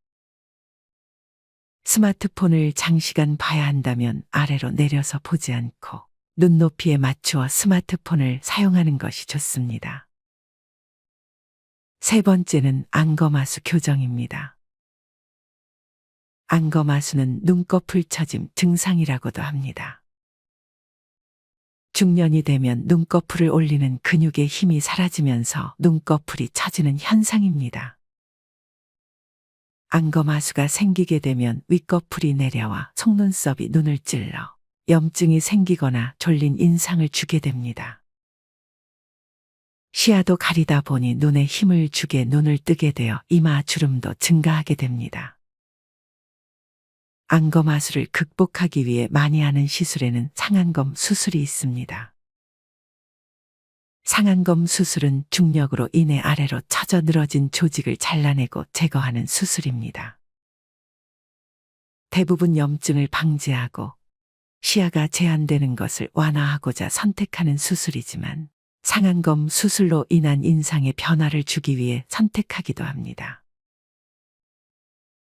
스마트폰을 장시간 봐야 한다면 아래로 내려서 보지 않고 눈높이에 맞추어 스마트폰을 사용하는 것이 좋습니다. 세 번째는 안검하수 교정입니다. 안검하수는 눈꺼풀 처짐 증상이라고도 합니다. 중년이 되면 눈꺼풀을 올리는 근육의 힘이 사라지면서 눈꺼풀이 처지는 현상입니다. 안검하수가 생기게 되면 윗꺼풀이 내려와 속눈썹이 눈을 찔러 염증이 생기거나 졸린 인상을 주게 됩니다. 시야도 가리다 보니 눈에 힘을 주게 눈을 뜨게 되어 이마 주름도 증가하게 됩니다. 안검하수를 극복하기 위해 많이 하는 시술에는 상안검 수술이 있습니다. 상안검 수술은 중력으로 인해 아래로 처져 늘어진 조직을 잘라내고 제거하는 수술입니다. 대부분 염증을 방지하고 시야가 제한되는 것을 완화하고자 선택하는 수술이지만 상안검 수술로 인한 인상의 변화를 주기 위해 선택하기도 합니다.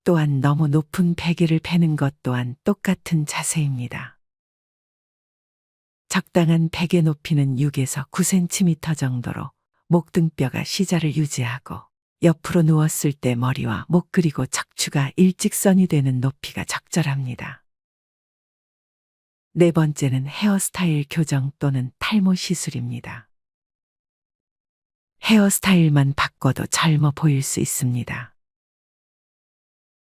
또한 너무 높은 베개를 베는 것 또한 똑같은 자세입니다. 적당한 베개 높이는 6에서 9cm 정도로 목등뼈가 시자를 유지하고 옆으로 누웠을 때 머리와 목 그리고 척추가 일직선이 되는 높이가 적절합니다. 네 번째는 헤어스타일 교정 또는 탈모 시술입니다. 헤어스타일만 바꿔도 젊어 보일 수 있습니다.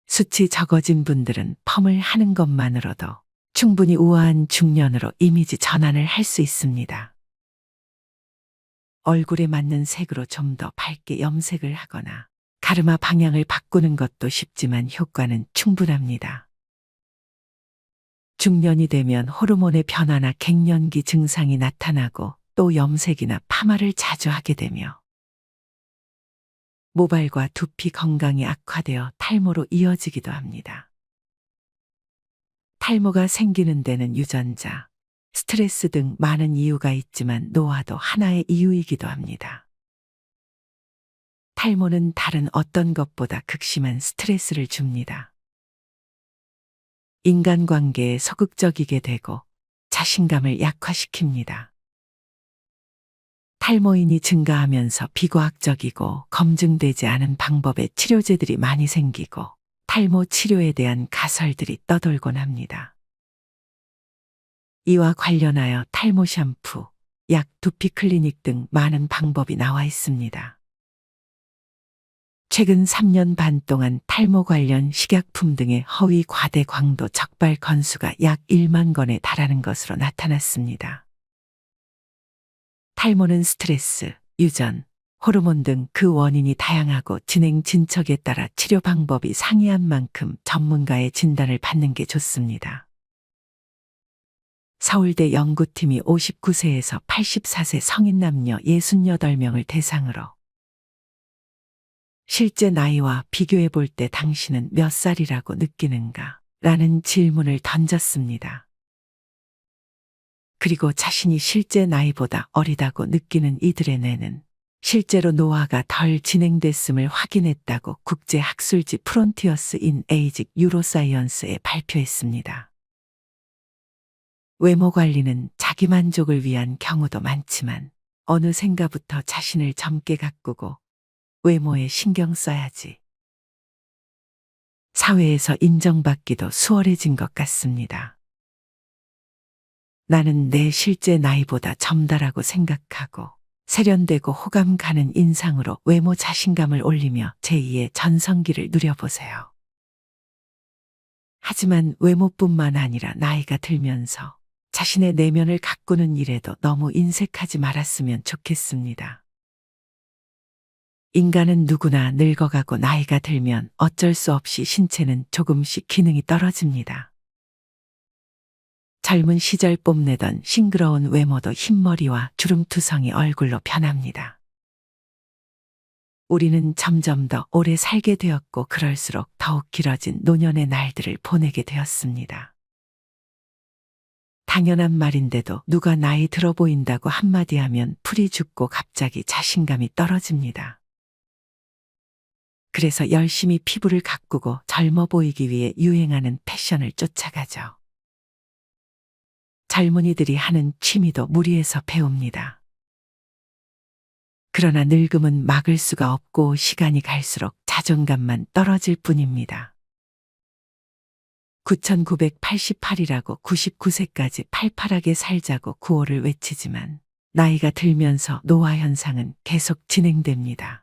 숱이 적어진 분들은 펌을 하는 것만으로도 충분히 우아한 중년으로 이미지 전환을 할 수 있습니다. 얼굴에 맞는 색으로 좀 더 밝게 염색을 하거나 가르마 방향을 바꾸는 것도 쉽지만 효과는 충분합니다. 중년이 되면 호르몬의 변화나 갱년기 증상이 나타나고 또 염색이나 파마를 자주 하게 되며 모발과 두피 건강이 악화되어 탈모로 이어지기도 합니다. 탈모가 생기는 데는 유전자, 스트레스 등 많은 이유가 있지만 노화도 하나의 이유이기도 합니다. 탈모는 다른 어떤 것보다 극심한 스트레스를 줍니다. 인간관계에 소극적이게 되고 자신감을 약화시킵니다. 탈모인이 증가하면서 비과학적이고 검증되지 않은 방법의 치료제들이 많이 생기고 탈모 치료에 대한 가설들이 떠돌곤 합니다. 이와 관련하여 탈모 샴푸, 약, 두피 클리닉 등 많은 방법이 나와 있습니다. 최근 3년 반 동안 탈모 관련 식약품 등의 허위 과대 광도 적발 건수가 약 1만 건에 달하는 것으로 나타났습니다. 탈모는 스트레스, 유전, 호르몬 등 그 원인이 다양하고 진행 진척에 따라 치료 방법이 상이한 만큼 전문가의 진단을 받는 게 좋습니다. 서울대 연구팀이 59세에서 84세 성인 남녀 68명을 대상으로 실제 나이와 비교해 볼 때 당신은 몇 살이라고 느끼는가? 라는 질문을 던졌습니다. 그리고 자신이 실제 나이보다 어리다고 느끼는 이들의 뇌는 실제로 노화가 덜 진행됐음을 확인했다고 국제학술지 프론티어스 인 에이직 유로사이언스에 발표했습니다. 외모 관리는 자기만족을 위한 경우도 많지만 어느샌가부터 자신을 젊게 가꾸고 외모에 신경 써야지. 사회에서 인정받기도 수월해진 것 같습니다. 나는 내 실제 나이보다 젊다라고 생각하고 세련되고 호감 가는 인상으로 외모 자신감을 올리며 제2의 전성기를 누려보세요. 하지만 외모뿐만 아니라 나이가 들면서 자신의 내면을 가꾸는 일에도 너무 인색하지 말았으면 좋겠습니다. 인간은 누구나 늙어가고 나이가 들면 어쩔 수 없이 신체는 조금씩 기능이 떨어집니다. 젊은 시절 뽐내던 싱그러운 외모도 흰머리와 주름투성이 얼굴로 변합니다. 우리는 점점 더 오래 살게 되었고 그럴수록 더욱 길어진 노년의 날들을 보내게 되었습니다. 당연한 말인데도 누가 나이 들어 보인다고 한마디 하면 풀이 죽고 갑자기 자신감이 떨어집니다. 그래서 열심히 피부를 가꾸고 젊어 보이기 위해 유행하는 패션을 쫓아가죠. 젊은이들이 하는 취미도 무리해서 배웁니다. 그러나 늙음은 막을 수가 없고 시간이 갈수록 자존감만 떨어질 뿐입니다. 9988이라고 99세까지 팔팔하게 살자고 구호를 외치지만 나이가 들면서 노화 현상은 계속 진행됩니다.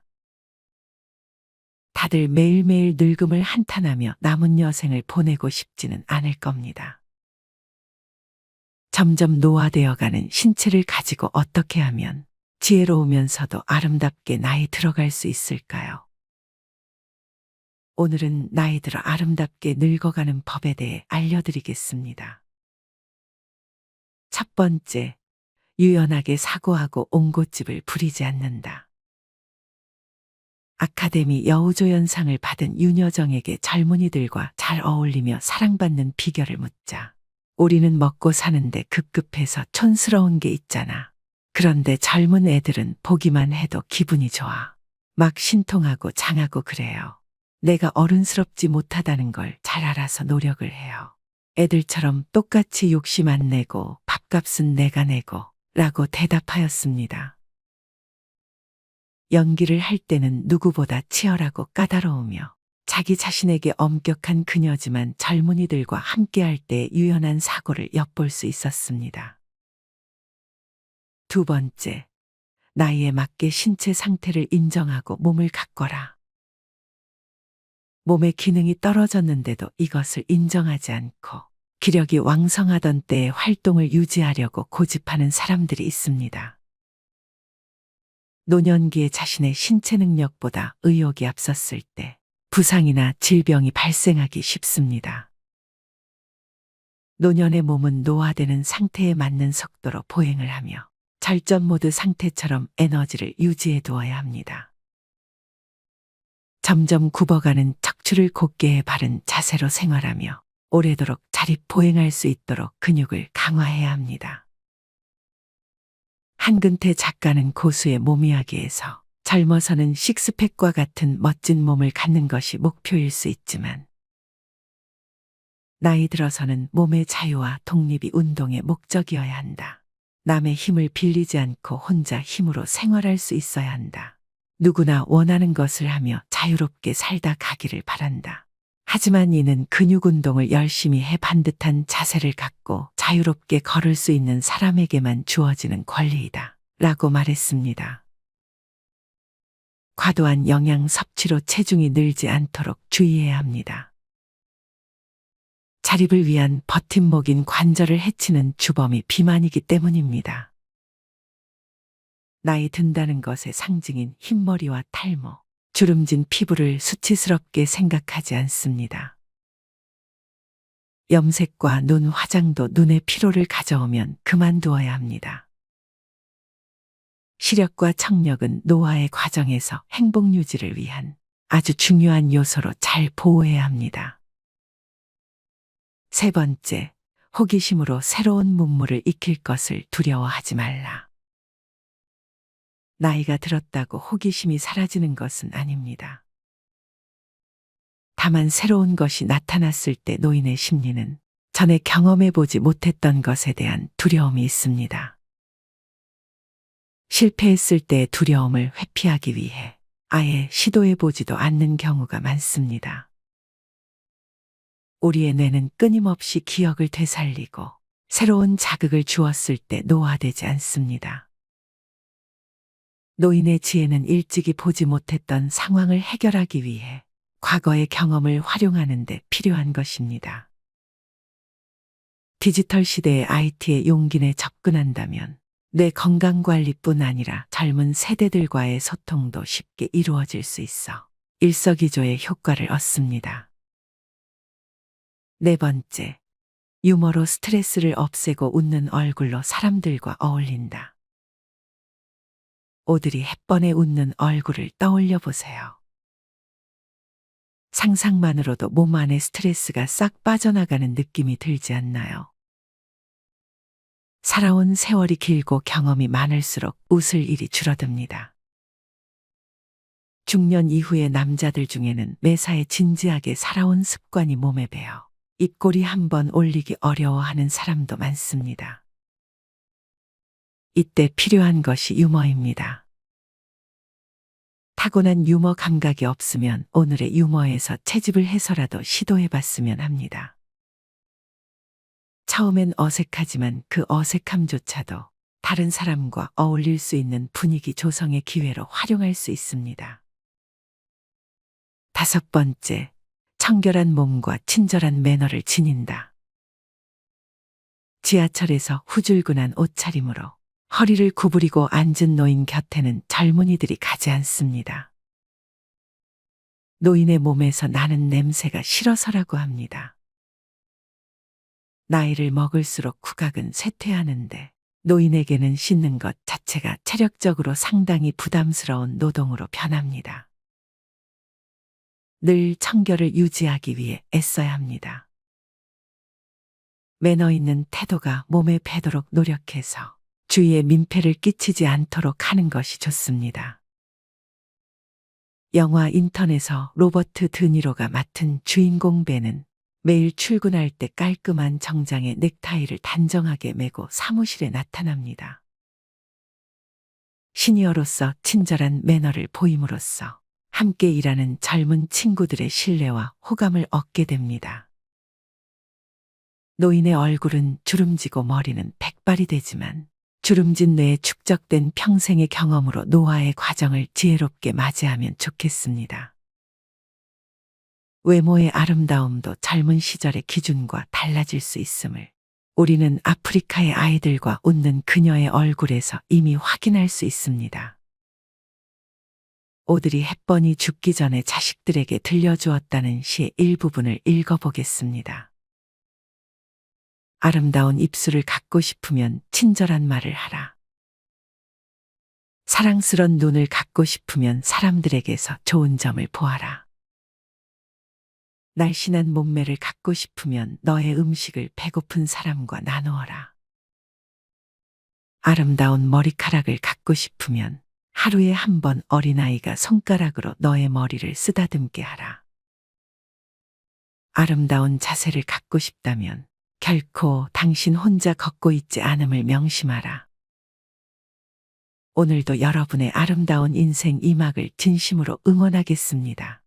다들 매일매일 늙음을 한탄하며 남은 여생을 보내고 싶지는 않을 겁니다. 점점 노화되어가는 신체를 가지고 어떻게 하면 지혜로우면서도 아름답게 나이 들어갈 수 있을까요? 오늘은 나이 들어 아름답게 늙어가는 법에 대해 알려드리겠습니다. 첫 번째, 유연하게 사고하고 옹곶집을 부리지 않는다. 아카데미 여우조연상을 받은 윤여정에게 젊은이들과 잘 어울리며 사랑받는 비결을 묻자. 우리는 먹고 사는데 급급해서 촌스러운 게 있잖아. 그런데 젊은 애들은 보기만 해도 기분이 좋아. 막 신통하고 장하고 그래요. 내가 어른스럽지 못하다는 걸 잘 알아서 노력을 해요. 애들처럼 똑같이 욕심 안 내고 밥값은 내가 내고 라고 대답하였습니다. 연기를 할 때는 누구보다 치열하고 까다로우며 자기 자신에게 엄격한 그녀지만 젊은이들과 함께할 때 유연한 사고를 엿볼 수 있었습니다. 두 번째, 나이에 맞게 신체 상태를 인정하고 몸을 가꿔라. 몸의 기능이 떨어졌는데도 이것을 인정하지 않고 기력이 왕성하던 때의 활동을 유지하려고 고집하는 사람들이 있습니다. 노년기에 자신의 신체 능력보다 의욕이 앞섰을 때 부상이나 질병이 발생하기 쉽습니다. 노년의 몸은 노화되는 상태에 맞는 속도로 보행을 하며 절전 모드 상태처럼 에너지를 유지해 두어야 합니다. 점점 굽어가는 척추를 곧게 바른 자세로 생활하며 오래도록 자립 보행할 수 있도록 근육을 강화해야 합니다. 한근태 작가는 고수의 몸 이야기에서 젊어서는 식스팩과 같은 멋진 몸을 갖는 것이 목표일 수 있지만 나이 들어서는 몸의 자유와 독립이 운동의 목적이어야 한다. 남의 힘을 빌리지 않고 혼자 힘으로 생활할 수 있어야 한다. 누구나 원하는 것을 하며 자유롭게 살다 가기를 바란다. 하지만 이는 근육 운동을 열심히 해 반듯한 자세를 갖고 자유롭게 걸을 수 있는 사람에게만 주어지는 권리이다. 라고 말했습니다. 과도한 영양 섭취로 체중이 늘지 않도록 주의해야 합니다. 자립을 위한 버팀목인 관절을 해치는 주범이 비만이기 때문입니다. 나이 든다는 것의 상징인 흰머리와 탈모, 주름진 피부를 수치스럽게 생각하지 않습니다. 염색과 눈 화장도 눈의 피로를 가져오면 그만두어야 합니다. 시력과 청력은 노화의 과정에서 행복 유지를 위한 아주 중요한 요소로 잘 보호해야 합니다. 세 번째, 호기심으로 새로운 문물을 익힐 것을 두려워하지 말라. 나이가 들었다고 호기심이 사라지는 것은 아닙니다. 다만 새로운 것이 나타났을 때 노인의 심리는 전에 경험해보지 못했던 것에 대한 두려움이 있습니다. 실패했을 때의 두려움을 회피하기 위해 아예 시도해보지도 않는 경우가 많습니다. 우리의 뇌는 끊임없이 기억을 되살리고 새로운 자극을 주었을 때 노화되지 않습니다. 노인의 지혜는 일찍이 보지 못했던 상황을 해결하기 위해 과거의 경험을 활용하는 데 필요한 것입니다. 디지털 시대의 IT에 용기 내 접근한다면 뇌 건강관리뿐 아니라 젊은 세대들과의 소통도 쉽게 이루어질 수 있어 일석이조의 효과를 얻습니다. 네 번째, 유머로 스트레스를 없애고 웃는 얼굴로 사람들과 어울린다. 오드리 헵번의 웃는 얼굴을 떠올려 보세요. 상상만으로도 몸 안의 스트레스가 싹 빠져나가는 느낌이 들지 않나요? 살아온 세월이 길고 경험이 많을수록 웃을 일이 줄어듭니다. 중년 이후의 남자들 중에는 매사에 진지하게 살아온 습관이 몸에 배어 입꼬리 한번 올리기 어려워하는 사람도 많습니다. 이때 필요한 것이 유머입니다. 타고난 유머 감각이 없으면 오늘의 유머에서 채집을 해서라도 시도해 봤으면 합니다. 처음엔 어색하지만 그 어색함조차도 다른 사람과 어울릴 수 있는 분위기 조성의 기회로 활용할 수 있습니다. 다섯 번째, 청결한 몸과 친절한 매너를 지닌다. 지하철에서 후줄근한 옷차림으로 허리를 구부리고 앉은 노인 곁에는 젊은이들이 가지 않습니다. 노인의 몸에서 나는 냄새가 싫어서라고 합니다. 나이를 먹을수록 후각은 쇠퇴하는데 노인에게는 씻는 것 자체가 체력적으로 상당히 부담스러운 노동으로 변합니다. 늘 청결을 유지하기 위해 애써야 합니다. 매너 있는 태도가 몸에 배도록 노력해서 주위에 민폐를 끼치지 않도록 하는 것이 좋습니다. 영화 인턴에서 로버트 드니로가 맡은 주인공 벤은 매일 출근할 때 깔끔한 정장에 넥타이를 단정하게 매고 사무실에 나타납니다. 시니어로서 친절한 매너를 보임으로써 함께 일하는 젊은 친구들의 신뢰와 호감을 얻게 됩니다. 노인의 얼굴은 주름지고 머리는 백발이 되지만 주름진 뇌에 축적된 평생의 경험으로 노화의 과정을 지혜롭게 맞이하면 좋겠습니다. 외모의 아름다움도 젊은 시절의 기준과 달라질 수 있음을 우리는 아프리카의 아이들과 웃는 그녀의 얼굴에서 이미 확인할 수 있습니다. 오드리 헵번이 죽기 전에 자식들에게 들려주었다는 시의 일부분을 읽어보겠습니다. 아름다운 입술을 갖고 싶으면 친절한 말을 하라. 사랑스런 눈을 갖고 싶으면 사람들에게서 좋은 점을 보아라. 날씬한 몸매를 갖고 싶으면 너의 음식을 배고픈 사람과 나누어라. 아름다운 머리카락을 갖고 싶으면 하루에 한 번 어린아이가 손가락으로 너의 머리를 쓰다듬게 하라. 아름다운 자세를 갖고 싶다면 결코 당신 혼자 걷고 있지 않음을 명심하라. 오늘도 여러분의 아름다운 인생 이막을 진심으로 응원하겠습니다.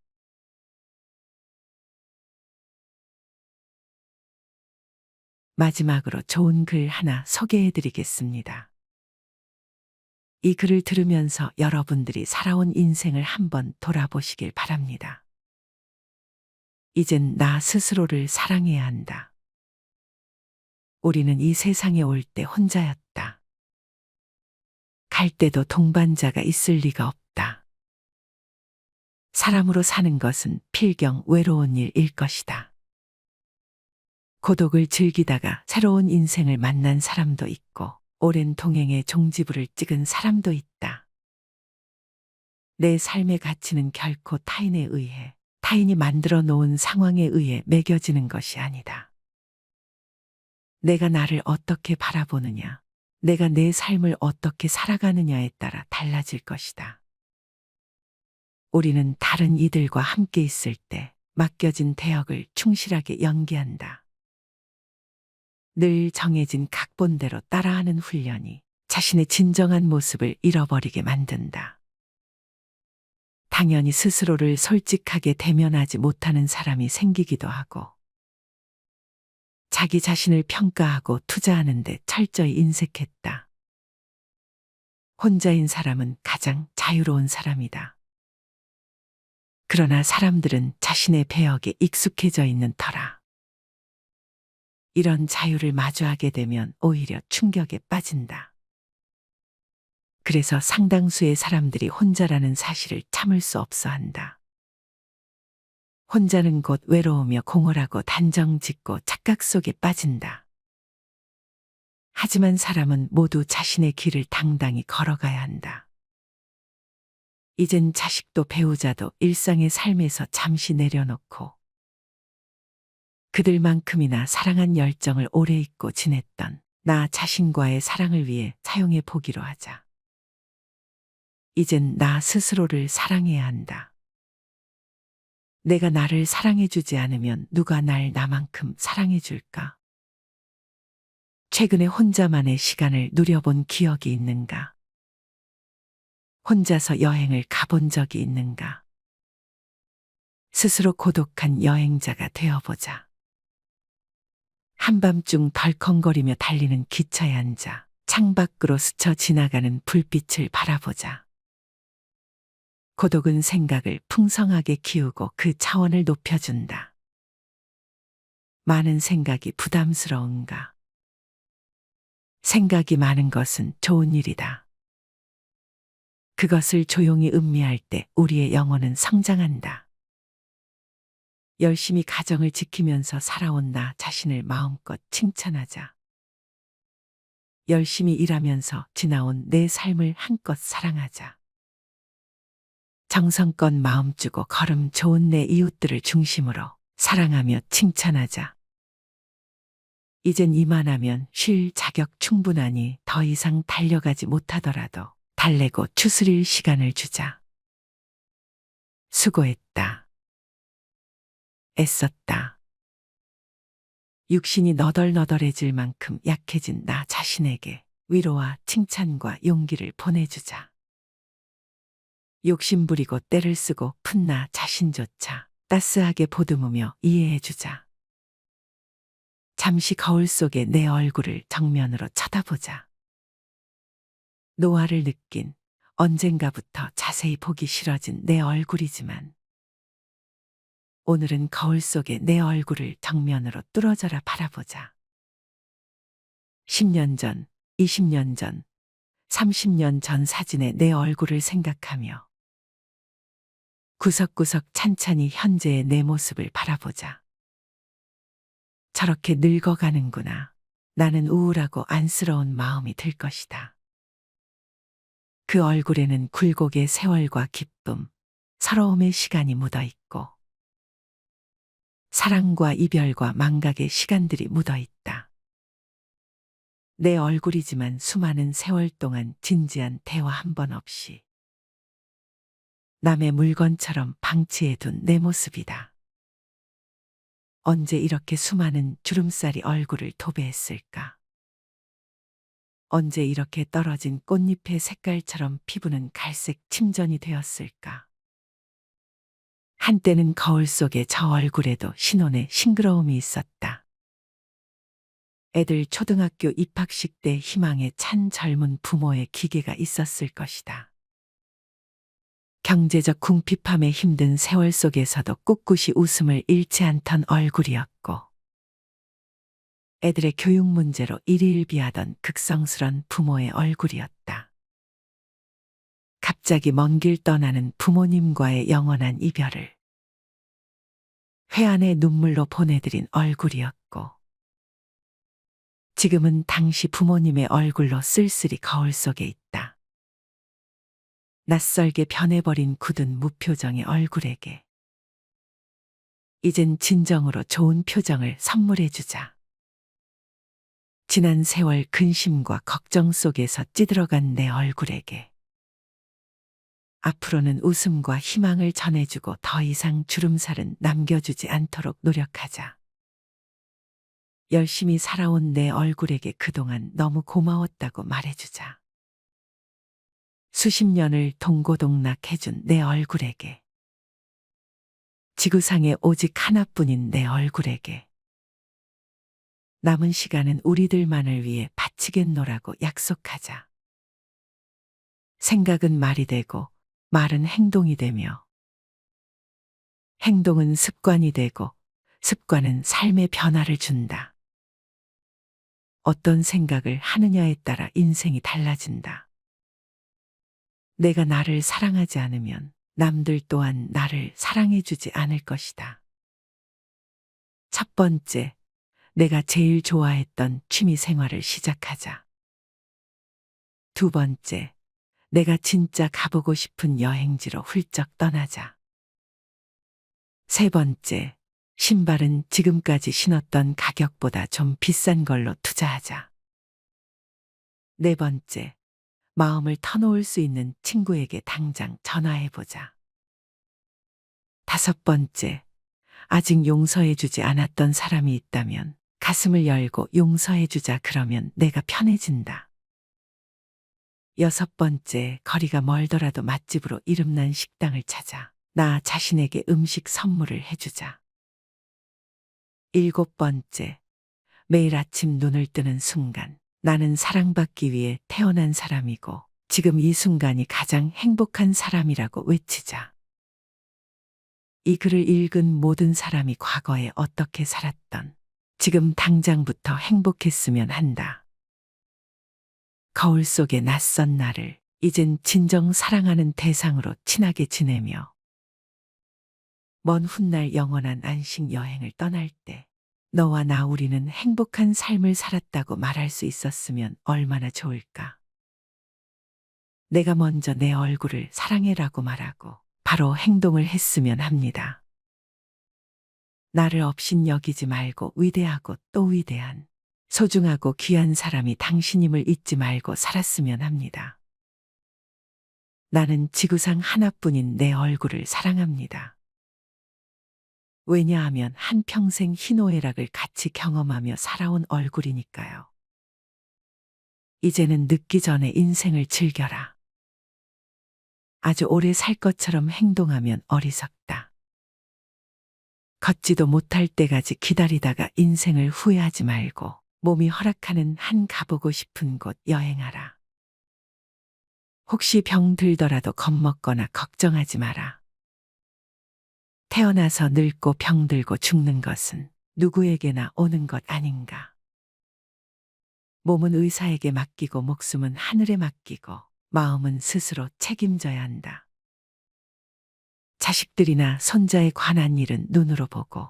마지막으로 좋은 글 하나 소개해 드리겠습니다. 이 글을 들으면서 여러분들이 살아온 인생을 한번 돌아보시길 바랍니다. 이젠 나 스스로를 사랑해야 한다. 우리는 이 세상에 올 때 혼자였다. 갈 때도 동반자가 있을 리가 없다. 사람으로 사는 것은 필경 외로운 일일 것이다. 고독을 즐기다가 새로운 인생을 만난 사람도 있고 오랜 동행의 종지부를 찍은 사람도 있다. 내 삶의 가치는 결코 타인에 의해, 타인이 만들어 놓은 상황에 의해 매겨지는 것이 아니다. 내가 나를 어떻게 바라보느냐, 내가 내 삶을 어떻게 살아가느냐에 따라 달라질 것이다. 우리는 다른 이들과 함께 있을 때 맡겨진 대역을 충실하게 연기한다. 늘 정해진 각본대로 따라하는 훈련이 자신의 진정한 모습을 잃어버리게 만든다. 당연히 스스로를 솔직하게 대면하지 못하는 사람이 생기기도 하고, 자기 자신을 평가하고 투자하는 데 철저히 인색했다. 혼자인 사람은 가장 자유로운 사람이다. 그러나 사람들은 자신의 배역에 익숙해져 있는 터라 이런 자유를 마주하게 되면 오히려 충격에 빠진다. 그래서 상당수의 사람들이 혼자라는 사실을 참을 수 없어 한다. 혼자는 곧 외로우며 공허하고 단정 짓고 착각 속에 빠진다. 하지만 사람은 모두 자신의 길을 당당히 걸어가야 한다. 이젠 자식도 배우자도 일상의 삶에서 잠시 내려놓고 그들만큼이나 사랑한 열정을 오래 잊고 지냈던 나 자신과의 사랑을 위해 사용해 보기로 하자. 이젠 나 스스로를 사랑해야 한다. 내가 나를 사랑해주지 않으면 누가 날 나만큼 사랑해줄까? 최근에 혼자만의 시간을 누려본 기억이 있는가? 혼자서 여행을 가본 적이 있는가? 스스로 고독한 여행자가 되어보자. 한밤중 덜컹거리며 달리는 기차에 앉아 창밖으로 스쳐 지나가는 불빛을 바라보자. 고독은 생각을 풍성하게 키우고 그 차원을 높여준다. 많은 생각이 부담스러운가? 생각이 많은 것은 좋은 일이다. 그것을 조용히 음미할 때 우리의 영혼은 성장한다. 열심히 가정을 지키면서 살아온 나 자신을 마음껏 칭찬하자. 열심히 일하면서 지나온 내 삶을 한껏 사랑하자. 정성껏 마음 주고 걸음 좋은 내 이웃들을 중심으로 사랑하며 칭찬하자. 이젠 이만하면 쉴 자격 충분하니 더 이상 달려가지 못하더라도 달래고 추스릴 시간을 주자. 수고했다. 애썼다. 육신이 너덜너덜해질 만큼 약해진 나 자신에게 위로와 칭찬과 용기를 보내주자. 욕심부리고 때를 쓰고 푼 나 자신조차 따스하게 보듬으며 이해해주자. 잠시 거울 속에 내 얼굴을 정면으로 쳐다보자. 노화를 느낀 언젠가부터 자세히 보기 싫어진 내 얼굴이지만 오늘은 거울 속에 내 얼굴을 정면으로 뚫어져라 바라보자. 10년 전, 20년 전, 30년 전 사진의 내 얼굴을 생각하며 구석구석 찬찬히 현재의 내 모습을 바라보자. 저렇게 늙어가는구나. 나는 우울하고 안쓰러운 마음이 들 것이다. 그 얼굴에는 굴곡의 세월과 기쁨, 서러움의 시간이 묻어 있고 사랑과 이별과 망각의 시간들이 묻어 있다. 내 얼굴이지만 수많은 세월 동안 진지한 대화 한 번 없이 남의 물건처럼 방치해둔 내 모습이다. 언제 이렇게 수많은 주름살이 얼굴을 도배했을까? 언제 이렇게 떨어진 꽃잎의 색깔처럼 피부는 갈색 침전이 되었을까? 한때는 거울 속에 저 얼굴에도 신혼의 싱그러움이 있었다. 애들 초등학교 입학식 때 희망에 찬 젊은 부모의 기계가 있었을 것이다. 경제적 궁핍함에 힘든 세월 속에서도 꿋꿋이 웃음을 잃지 않던 얼굴이었고 애들의 교육 문제로 일희일비하던 극성스런 부모의 얼굴이었다. 갑자기 먼 길 떠나는 부모님과의 영원한 이별을 회한의 눈물로 보내드린 얼굴이었고 지금은 당시 부모님의 얼굴로 쓸쓸히 거울 속에 있다. 낯설게 변해버린 굳은 무표정의 얼굴에게 이젠 진정으로 좋은 표정을 선물해주자. 지난 세월 근심과 걱정 속에서 찌들어간 내 얼굴에게 앞으로는 웃음과 희망을 전해주고 더 이상 주름살은 남겨주지 않도록 노력하자. 열심히 살아온 내 얼굴에게 그동안 너무 고마웠다고 말해주자. 수십 년을 동고동락해준 내 얼굴에게 지구상에 오직 하나뿐인 내 얼굴에게 남은 시간은 우리들만을 위해 바치겠노라고 약속하자. 생각은 말이 되고 말은 행동이 되며 행동은 습관이 되고 습관은 삶의 변화를 준다. 어떤 생각을 하느냐에 따라 인생이 달라진다. 내가 나를 사랑하지 않으면 남들 또한 나를 사랑해주지 않을 것이다. 첫 번째, 내가 제일 좋아했던 취미 생활을 시작하자. 두 번째, 내가 진짜 가보고 싶은 여행지로 훌쩍 떠나자. 세 번째, 신발은 지금까지 신었던 가격보다 좀 비싼 걸로 투자하자. 네 번째, 마음을 터놓을 수 있는 친구에게 당장 전화해보자. 다섯 번째, 아직 용서해주지 않았던 사람이 있다면 가슴을 열고 용서해주자. 그러면 내가 편해진다. 여섯 번째, 거리가 멀더라도 맛집으로 이름난 식당을 찾아 나 자신에게 음식 선물을 해주자. 일곱 번째, 매일 아침 눈을 뜨는 순간 나는 사랑받기 위해 태어난 사람이고 지금 이 순간이 가장 행복한 사람이라고 외치자. 이 글을 읽은 모든 사람이 과거에 어떻게 살았던 지금 당장부터 행복했으면 한다. 거울 속의 낯선 나를 이젠 진정 사랑하는 대상으로 친하게 지내며 먼 훗날 영원한 안식 여행을 떠날 때 너와 나 우리는 행복한 삶을 살았다고 말할 수 있었으면 얼마나 좋을까. 내가 먼저 내 얼굴을 사랑해라고 말하고 바로 행동을 했으면 합니다. 나를 업신 여기지 말고 위대하고 또 위대한 소중하고 귀한 사람이 당신임을 잊지 말고 살았으면 합니다. 나는 지구상 하나뿐인 내 얼굴을 사랑합니다. 왜냐하면 한평생 희노애락을 같이 경험하며 살아온 얼굴이니까요. 이제는 늦기 전에 인생을 즐겨라. 아주 오래 살 것처럼 행동하면 어리석다. 걷지도 못할 때까지 기다리다가 인생을 후회하지 말고 몸이 허락하는 한 가보고 싶은 곳 여행하라. 혹시 병 들더라도 겁먹거나 걱정하지 마라. 태어나서 늙고 병들고 죽는 것은 누구에게나 오는 것 아닌가. 몸은 의사에게 맡기고 목숨은 하늘에 맡기고 마음은 스스로 책임져야 한다. 자식들이나 손자에 관한 일은 눈으로 보고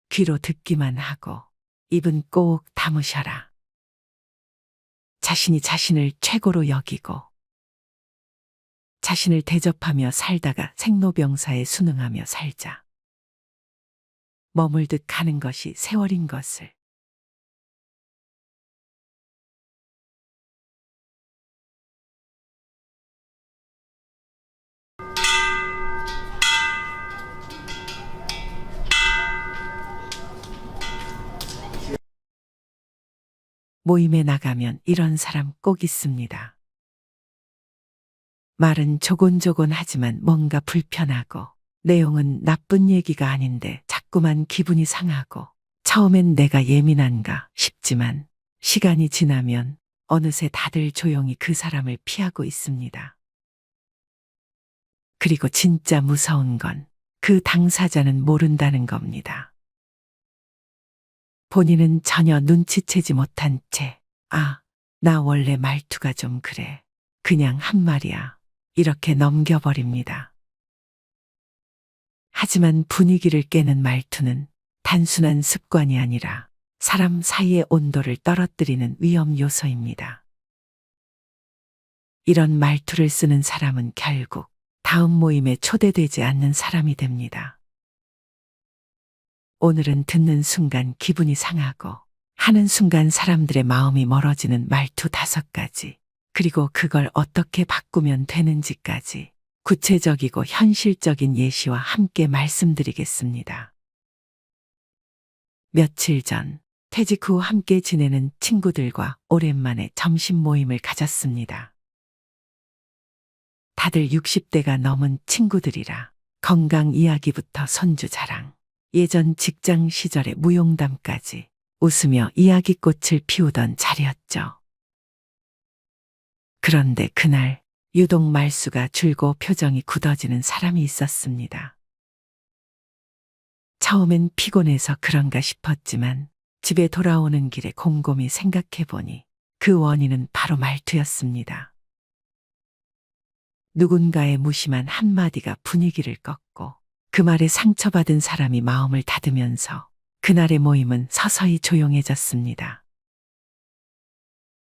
귀로 듣기만 하고 입은 꼭 다무셔라. 자신이 자신을 최고로 여기고 자신을 대접하며 살다가 생로병사에 순응하며 살자. 머물듯 가는 것이 세월인 것을. 모임에 나가면 이런 사람 꼭 있습니다. 말은 조곤조곤하지만 뭔가 불편하고 내용은 나쁜 얘기가 아닌데 자꾸만 기분이 상하고 처음엔 내가 예민한가 싶지만 시간이 지나면 어느새 다들 조용히 그 사람을 피하고 있습니다. 그리고 진짜 무서운 건 그 당사자는 모른다는 겁니다. 본인은 전혀 눈치채지 못한 채, 아, 나 원래 말투가 좀 그래. 그냥 한 말이야. 이렇게 넘겨버립니다. 하지만 분위기를 깨는 말투는 단순한 습관이 아니라 사람 사이의 온도를 떨어뜨리는 위험 요소입니다. 이런 말투를 쓰는 사람은 결국 다음 모임에 초대되지 않는 사람이 됩니다. 오늘은 듣는 순간 기분이 상하고 하는 순간 사람들의 마음이 멀어지는 말투 5가지, 그리고 그걸 어떻게 바꾸면 되는지까지 구체적이고 현실적인 예시와 함께 말씀드리겠습니다. 며칠 전 퇴직 후 함께 지내는 친구들과 오랜만에 점심 모임을 가졌습니다. 다들 60대가 넘은 친구들이라 건강 이야기부터 손주 자랑, 예전 직장 시절의 무용담까지 웃으며 이야기꽃을 피우던 자리였죠. 그런데 그날 유독 말수가 줄고 표정이 굳어지는 사람이 있었습니다. 처음엔 피곤해서 그런가 싶었지만 집에 돌아오는 길에 곰곰이 생각해보니 그 원인은 바로 말투였습니다. 누군가의 무심한 한마디가 분위기를 꺾고 그 말에 상처받은 사람이 마음을 닫으면서 그날의 모임은 서서히 조용해졌습니다.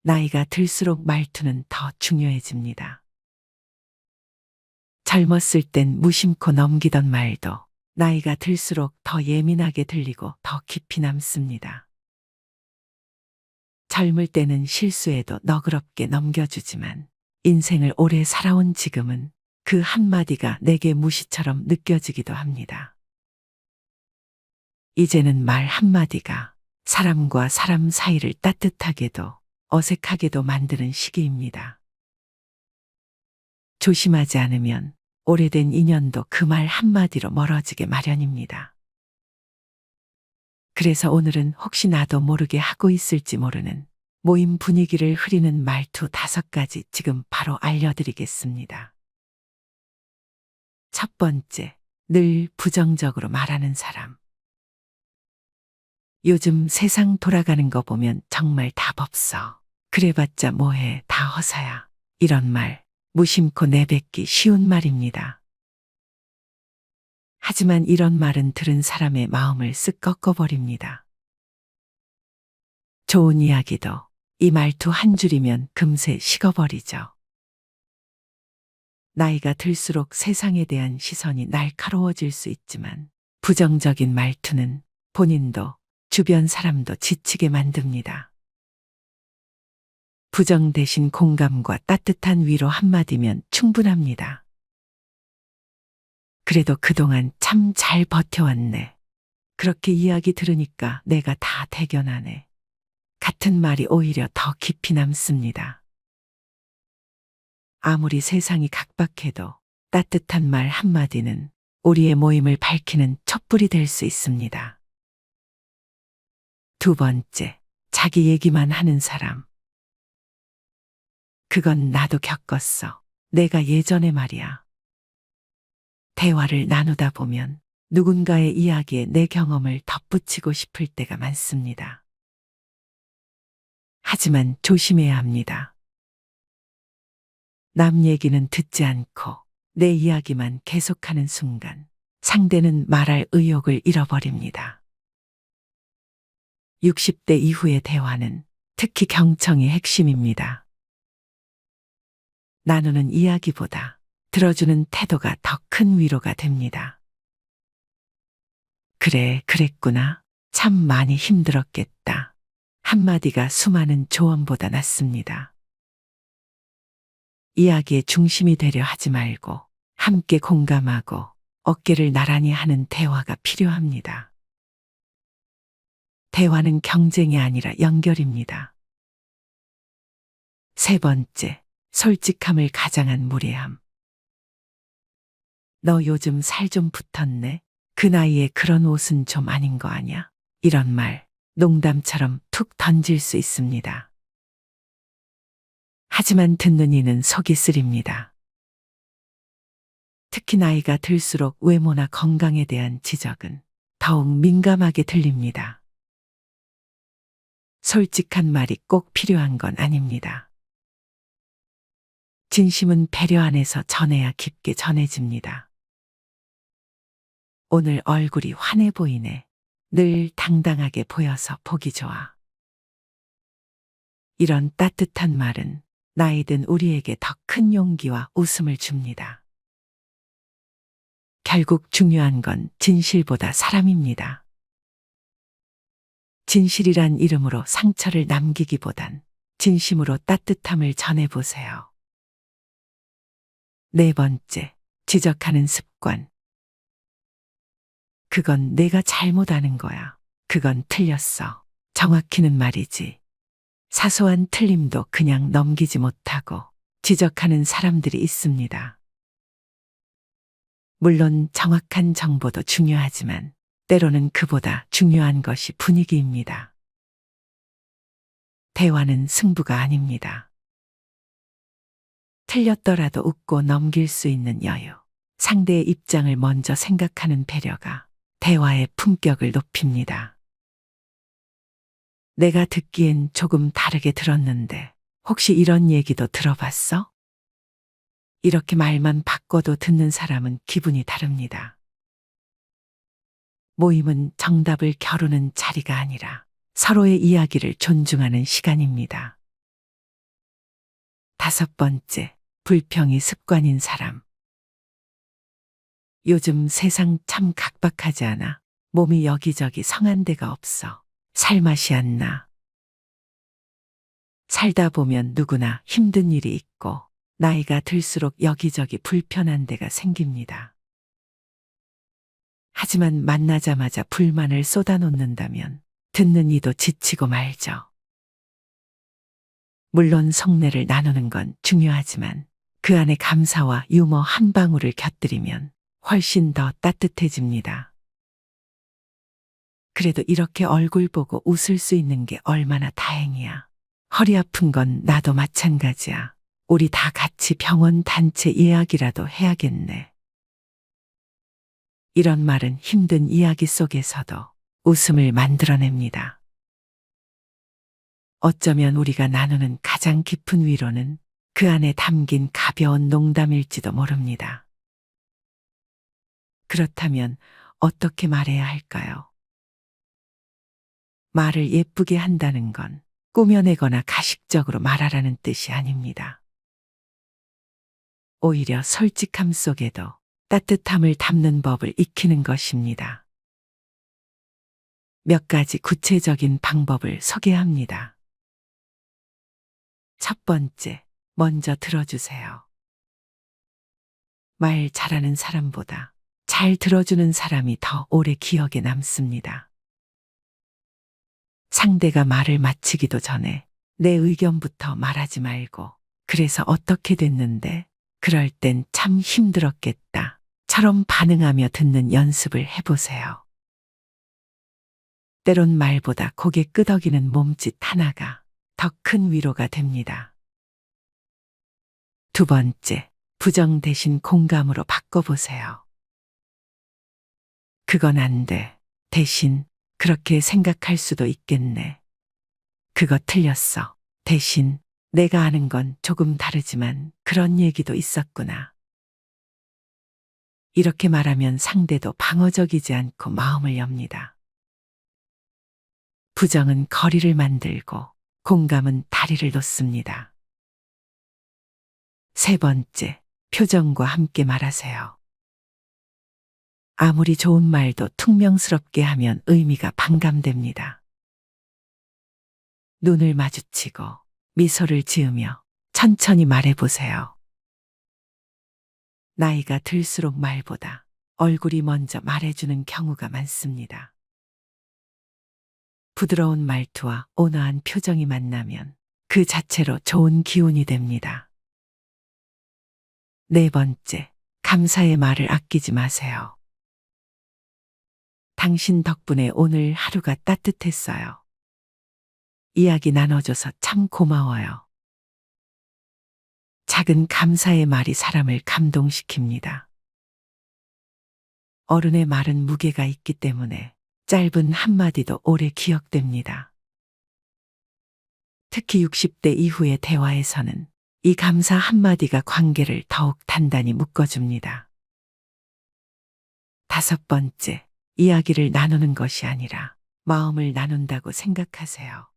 나이가 들수록 말투는 더 중요해집니다. 젊었을 땐 무심코 넘기던 말도 나이가 들수록 더 예민하게 들리고 더 깊이 남습니다. 젊을 때는 실수해도 너그럽게 넘겨주지만 인생을 오래 살아온 지금은 그 한마디가 내게 무시처럼 느껴지기도 합니다. 이제는 말 한마디가 사람과 사람 사이를 따뜻하게도 어색하게도 만드는 시기입니다. 조심하지 않으면 오래된 인연도 그 말 한마디로 멀어지게 마련입니다. 그래서 오늘은 혹시 나도 모르게 하고 있을지 모르는 모임 분위기를 흐리는 말투 5가지 지금 바로 알려드리겠습니다. 첫 번째, 늘 부정적으로 말하는 사람. 요즘 세상 돌아가는 거 보면 정말 답 없어. 그래봤자 뭐해, 다 허사야. 이런 말 무심코 내뱉기 쉬운 말입니다. 하지만 이런 말은 들은 사람의 마음을 쓱 꺾어버립니다. 좋은 이야기도 이 말투 한 줄이면 금세 식어버리죠. 나이가 들수록 세상에 대한 시선이 날카로워질 수 있지만 부정적인 말투는 본인도 주변 사람도 지치게 만듭니다. 부정 대신 공감과 따뜻한 위로 한마디면 충분합니다. 그래도 그동안 참 잘 버텨왔네. 그렇게 이야기 들으니까 내가 다 대견하네. 같은 말이 오히려 더 깊이 남습니다. 아무리 세상이 각박해도 따뜻한 말 한마디는 우리의 모임을 밝히는 촛불이 될 수 있습니다. 두 번째, 자기 얘기만 하는 사람. 그건 나도 겪었어. 내가 예전에 말이야. 대화를 나누다 보면 누군가의 이야기에 내 경험을 덧붙이고 싶을 때가 많습니다. 하지만 조심해야 합니다. 남 얘기는 듣지 않고 내 이야기만 계속하는 순간 상대는 말할 의욕을 잃어버립니다. 60대 이후의 대화는 특히 경청이 핵심입니다. 나누는 이야기보다 들어주는 태도가 더 큰 위로가 됩니다. 그래, 그랬구나. 참 많이 힘들었겠다. 한마디가 수많은 조언보다 낫습니다. 이야기의 중심이 되려 하지 말고 함께 공감하고 어깨를 나란히 하는 대화가 필요합니다. 대화는 경쟁이 아니라 연결입니다. 세 번째, 솔직함을 가장한 무례함. 너 요즘 살 좀 붙었네. 그 나이에 그런 옷은 좀 아닌 거 아냐? 이런 말, 농담처럼 툭 던질 수 있습니다. 하지만 듣는 이는 속이 쓰립니다. 특히 나이가 들수록 외모나 건강에 대한 지적은 더욱 민감하게 들립니다. 솔직한 말이 꼭 필요한 건 아닙니다. 진심은 배려 안에서 전해야 깊게 전해집니다. 오늘 얼굴이 환해 보이네. 늘 당당하게 보여서 보기 좋아. 이런 따뜻한 말은 나이든 우리에게 더 큰 용기와 웃음을 줍니다. 결국 중요한 건 진실보다 사람입니다. 진실이란 이름으로 상처를 남기기보단 진심으로 따뜻함을 전해보세요. 네 번째, 지적하는 습관. 그건 내가 잘못하는 거야. 그건 틀렸어. 정확히는 말이지. 사소한 틀림도 그냥 넘기지 못하고 지적하는 사람들이 있습니다. 물론 정확한 정보도 중요하지만 때로는 그보다 중요한 것이 분위기입니다. 대화는 승부가 아닙니다. 틀렸더라도 웃고 넘길 수 있는 여유, 상대의 입장을 먼저 생각하는 배려가 대화의 품격을 높입니다. 내가 듣기엔 조금 다르게 들었는데 혹시 이런 얘기도 들어봤어? 이렇게 말만 바꿔도 듣는 사람은 기분이 다릅니다. 모임은 정답을 겨루는 자리가 아니라 서로의 이야기를 존중하는 시간입니다. 5번째, 불평이 습관인 사람. 요즘 세상 참 각박하지 않아? 몸이 여기저기 성한 데가 없어. 살맛이 안 나. 살다 보면 누구나 힘든 일이 있고 나이가 들수록 여기저기 불편한 데가 생깁니다. 하지만 만나자마자 불만을 쏟아놓는다면 듣는 이도 지치고 말죠. 물론 속내를 나누는 건 중요하지만 그 안에 감사와 유머 한 방울을 곁들이면 훨씬 더 따뜻해집니다. 그래도 이렇게 얼굴 보고 웃을 수 있는 게 얼마나 다행이야. 허리 아픈 건 나도 마찬가지야. 우리 다 같이 병원 단체 예약이라도 해야겠네. 이런 말은 힘든 이야기 속에서도 웃음을 만들어냅니다. 어쩌면 우리가 나누는 가장 깊은 위로는 그 안에 담긴 가벼운 농담일지도 모릅니다. 그렇다면 어떻게 말해야 할까요? 말을 예쁘게 한다는 건 꾸며내거나 가식적으로 말하라는 뜻이 아닙니다. 오히려 솔직함 속에도 따뜻함을 담는 법을 익히는 것입니다. 몇 가지 구체적인 방법을 소개합니다. 첫 번째, 먼저 들어주세요. 말 잘하는 사람보다 잘 들어주는 사람이 더 오래 기억에 남습니다. 상대가 말을 마치기도 전에 내 의견부터 말하지 말고, 그래서 어떻게 됐는데? 그럴 땐 참 힘들었겠다. 처럼 반응하며 듣는 연습을 해보세요. 때론 말보다 고개 끄덕이는 몸짓 하나가 더 큰 위로가 됩니다. 두 번째, 부정 대신 공감으로 바꿔보세요. 그건 안 돼. 대신 그렇게 생각할 수도 있겠네. 그거 틀렸어. 대신 내가 아는 건 조금 다르지만 그런 얘기도 있었구나. 이렇게 말하면 상대도 방어적이지 않고 마음을 엽니다. 부정은 거리를 만들고 공감은 다리를 놓습니다. 세 번째, 표정과 함께 말하세요. 아무리 좋은 말도 퉁명스럽게 하면 의미가 반감됩니다. 눈을 마주치고 미소를 지으며 천천히 말해보세요. 나이가 들수록 말보다 얼굴이 먼저 말해주는 경우가 많습니다. 부드러운 말투와 온화한 표정이 만나면 그 자체로 좋은 기운이 됩니다. 네 번째, 감사의 말을 아끼지 마세요. 당신 덕분에 오늘 하루가 따뜻했어요. 이야기 나눠줘서 참 고마워요. 작은 감사의 말이 사람을 감동시킵니다. 어른의 말은 무게가 있기 때문에 짧은 한마디도 오래 기억됩니다. 특히 60대 이후의 대화에서는 이 감사 한마디가 관계를 더욱 단단히 묶어줍니다. 다섯 번째, 이야기를 나누는 것이 아니라 마음을 나눈다고 생각하세요.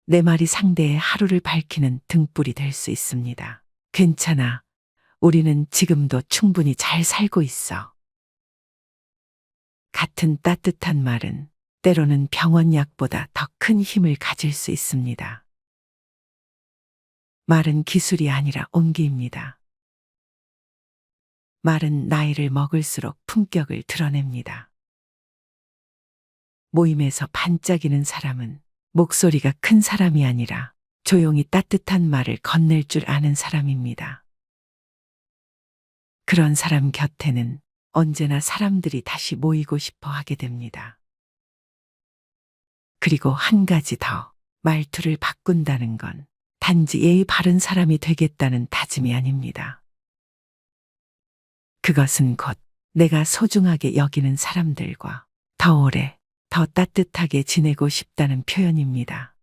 내 말이 상대의 하루를 밝히는 등불이 될 수 있습니다. 괜찮아. 우리는 지금도 충분히 잘 살고 있어. 같은 따뜻한 말은 때로는 병원약보다 더 큰 힘을 가질 수 있습니다. 말은 기술이 아니라 온기입니다. 말은 나이를 먹을수록 품격을 드러냅니다. 모임에서 반짝이는 사람은 목소리가 큰 사람이 아니라 조용히 따뜻한 말을 건넬 줄 아는 사람입니다. 그런 사람 곁에는 언제나 사람들이 다시 모이고 싶어 하게 됩니다. 그리고 한 가지 더, 말투를 바꾼다는 건 단지 예의 바른 사람이 되겠다는 다짐이 아닙니다. 그것은 곧 내가 소중하게 여기는 사람들과 더 오래, 더 따뜻하게 지내고 싶다는 표현입니다.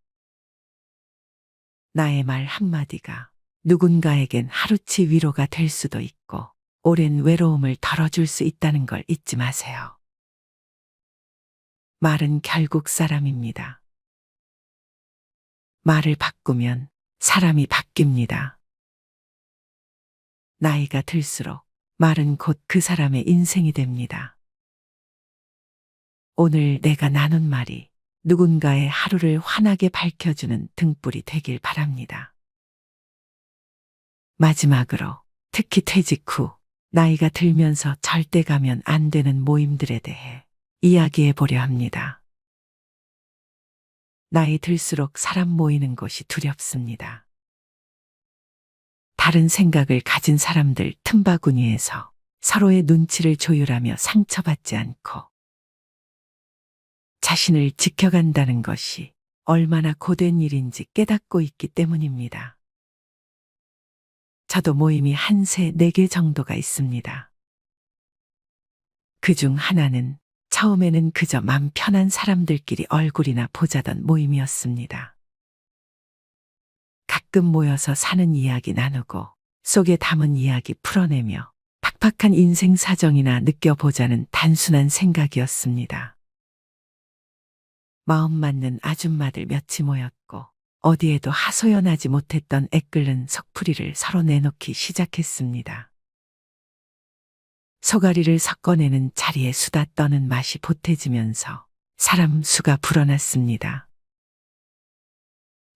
나의 말 한마디가 누군가에겐 하루치 위로가 될 수도 있고 오랜 외로움을 덜어줄 수 있다는 걸 잊지 마세요. 말은 결국 사람입니다. 말을 바꾸면 사람이 바뀝니다. 나이가 들수록 말은 곧 그 사람의 인생이 됩니다. 오늘 내가 나눈 말이 누군가의 하루를 환하게 밝혀주는 등불이 되길 바랍니다. 마지막으로 특히 퇴직 후 나이가 들면서 절대 가면 안 되는 모임들에 대해 이야기해 보려 합니다. 나이 들수록 사람 모이는 곳이 두렵습니다. 다른 생각을 가진 사람들 틈바구니에서 서로의 눈치를 조율하며 상처받지 않고 자신을 지켜간다는 것이 얼마나 고된 일인지 깨닫고 있기 때문입니다. 저도 모임이 한 세, 네 개 정도가 있습니다. 그중 하나는 처음에는 그저 맘 편한 사람들끼리 얼굴이나 보자던 모임이었습니다. 가끔 모여서 사는 이야기 나누고 속에 담은 이야기 풀어내며 팍팍한 인생 사정이나 느껴보자는 단순한 생각이었습니다. 마음 맞는 아줌마들 몇이 모였고 어디에도 하소연하지 못했던 애끓는 속풀이를 서로 내놓기 시작했습니다. 소가리를 섞어내는 자리에 수다 떠는 맛이 보태지면서 사람 수가 불어났습니다.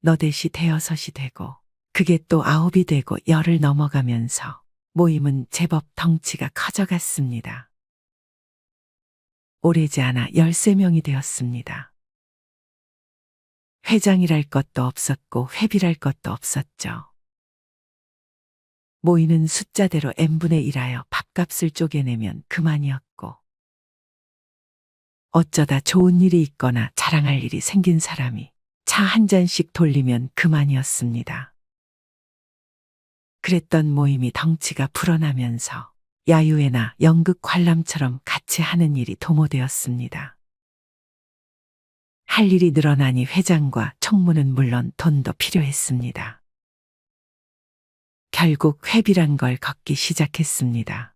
너댓이 대여섯이 되고 그게 또 아홉이 되고 열을 넘어가면서 모임은 제법 덩치가 커져갔습니다. 오래지 않아 13명이 되었습니다. 회장이랄 것도 없었고 회비랄 것도 없었죠. 모이는 숫자대로 n분의 1하여 밥값을 쪼개내면 그만이었고 어쩌다 좋은 일이 있거나 자랑할 일이 생긴 사람이 차 한 잔씩 돌리면 그만이었습니다. 그랬던 모임이 덩치가 불어나면서 야유회나 연극 관람처럼 같이 하는 일이 도모되었습니다. 할 일이 늘어나니 회장과 총무는 물론 돈도 필요했습니다. 결국 회비란 걸 걷기 시작했습니다.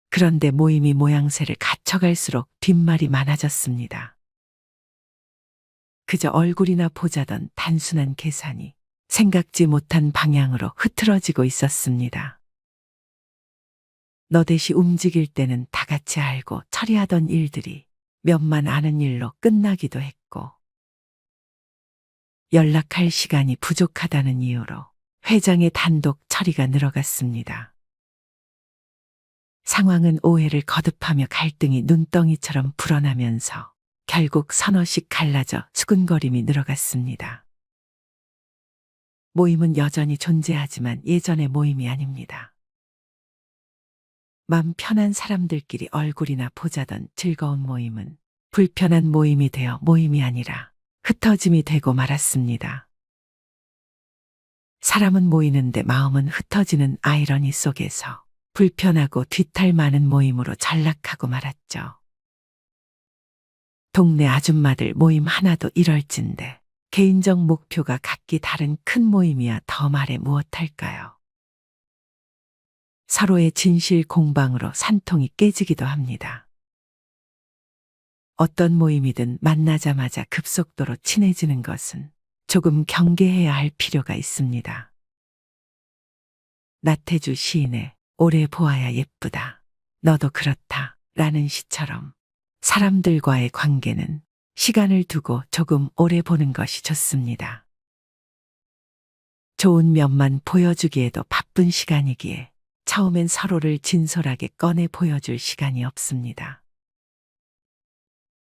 그런데 모임이 모양새를 갖춰갈수록 뒷말이 많아졌습니다. 그저 얼굴이나 보자던 단순한 계산이 생각지 못한 방향으로 흐트러지고 있었습니다. 너댓이 움직일 때는 다 같이 알고 처리하던 일들이 몇만 아는 일로 끝나기도 했고 연락할 시간이 부족하다는 이유로 회장의 단독 처리가 늘어갔습니다. 상황은 오해를 거듭하며 갈등이 눈덩이처럼 불어나면서 결국 서너씩 갈라져 수근거림이 늘어갔습니다. 모임은 여전히 존재하지만 예전의 모임이 아닙니다. 맘 편한 사람들끼리 얼굴이나 보자던 즐거운 모임은 불편한 모임이 되어 모임이 아니라 흩어짐이 되고 말았습니다. 사람은 모이는데 마음은 흩어지는 아이러니 속에서 불편하고 뒤탈 많은 모임으로 전락하고 말았죠. 동네 아줌마들 모임 하나도 이럴진데 개인적 목표가 각기 다른 큰 모임이야 더 말해 무엇할까요? 서로의 진실 공방으로 산통이 깨지기도 합니다. 어떤 모임이든 만나자마자 급속도로 친해지는 것은 조금 경계해야 할 필요가 있습니다. 나태주 시인의 오래 보아야 예쁘다. 너도 그렇다. 라는 시처럼 사람들과의 관계는 시간을 두고 조금 오래 보는 것이 좋습니다. 좋은 면만 보여주기에도 바쁜 시간이기에 처음엔 서로를 진솔하게 꺼내 보여줄 시간이 없습니다.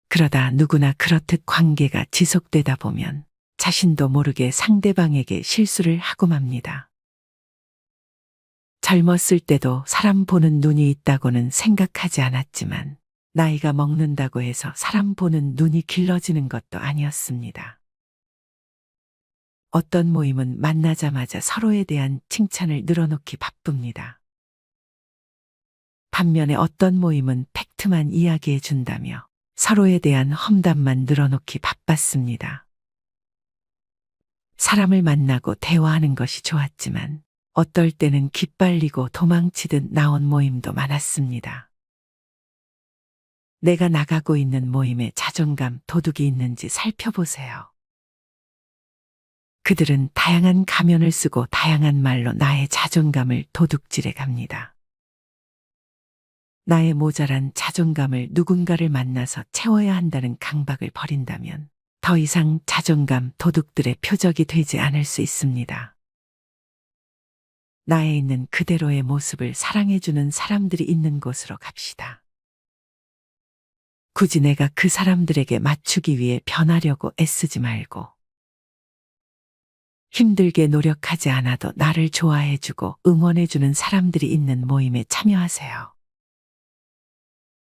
그러다 누구나 그렇듯 관계가 지속되다 보면 자신도 모르게 상대방에게 실수를 하고 맙니다. 젊었을 때도 사람 보는 눈이 있다고는 생각하지 않았지만 나이가 먹는다고 해서 사람 보는 눈이 길러지는 것도 아니었습니다. 어떤 모임은 만나자마자 서로에 대한 칭찬을 늘어놓기 바쁩니다. 반면에 어떤 모임은 팩트만 이야기해 준다며 서로에 대한 험담만 늘어놓기 바빴습니다. 사람을 만나고 대화하는 것이 좋았지만 어떨 때는 기빨리고 도망치듯 나온 모임도 많았습니다. 내가 나가고 있는 모임에 자존감, 도둑이 있는지 살펴보세요. 그들은 다양한 가면을 쓰고 다양한 말로 나의 자존감을 도둑질해 갑니다. 나의 모자란 자존감을 누군가를 만나서 채워야 한다는 강박을 버린다면 더 이상 자존감 도둑들의 표적이 되지 않을 수 있습니다. 나에 있는 그대로의 모습을 사랑해주는 사람들이 있는 곳으로 갑시다. 굳이 내가 그 사람들에게 맞추기 위해 변하려고 애쓰지 말고 힘들게 노력하지 않아도 나를 좋아해주고 응원해주는 사람들이 있는 모임에 참여하세요.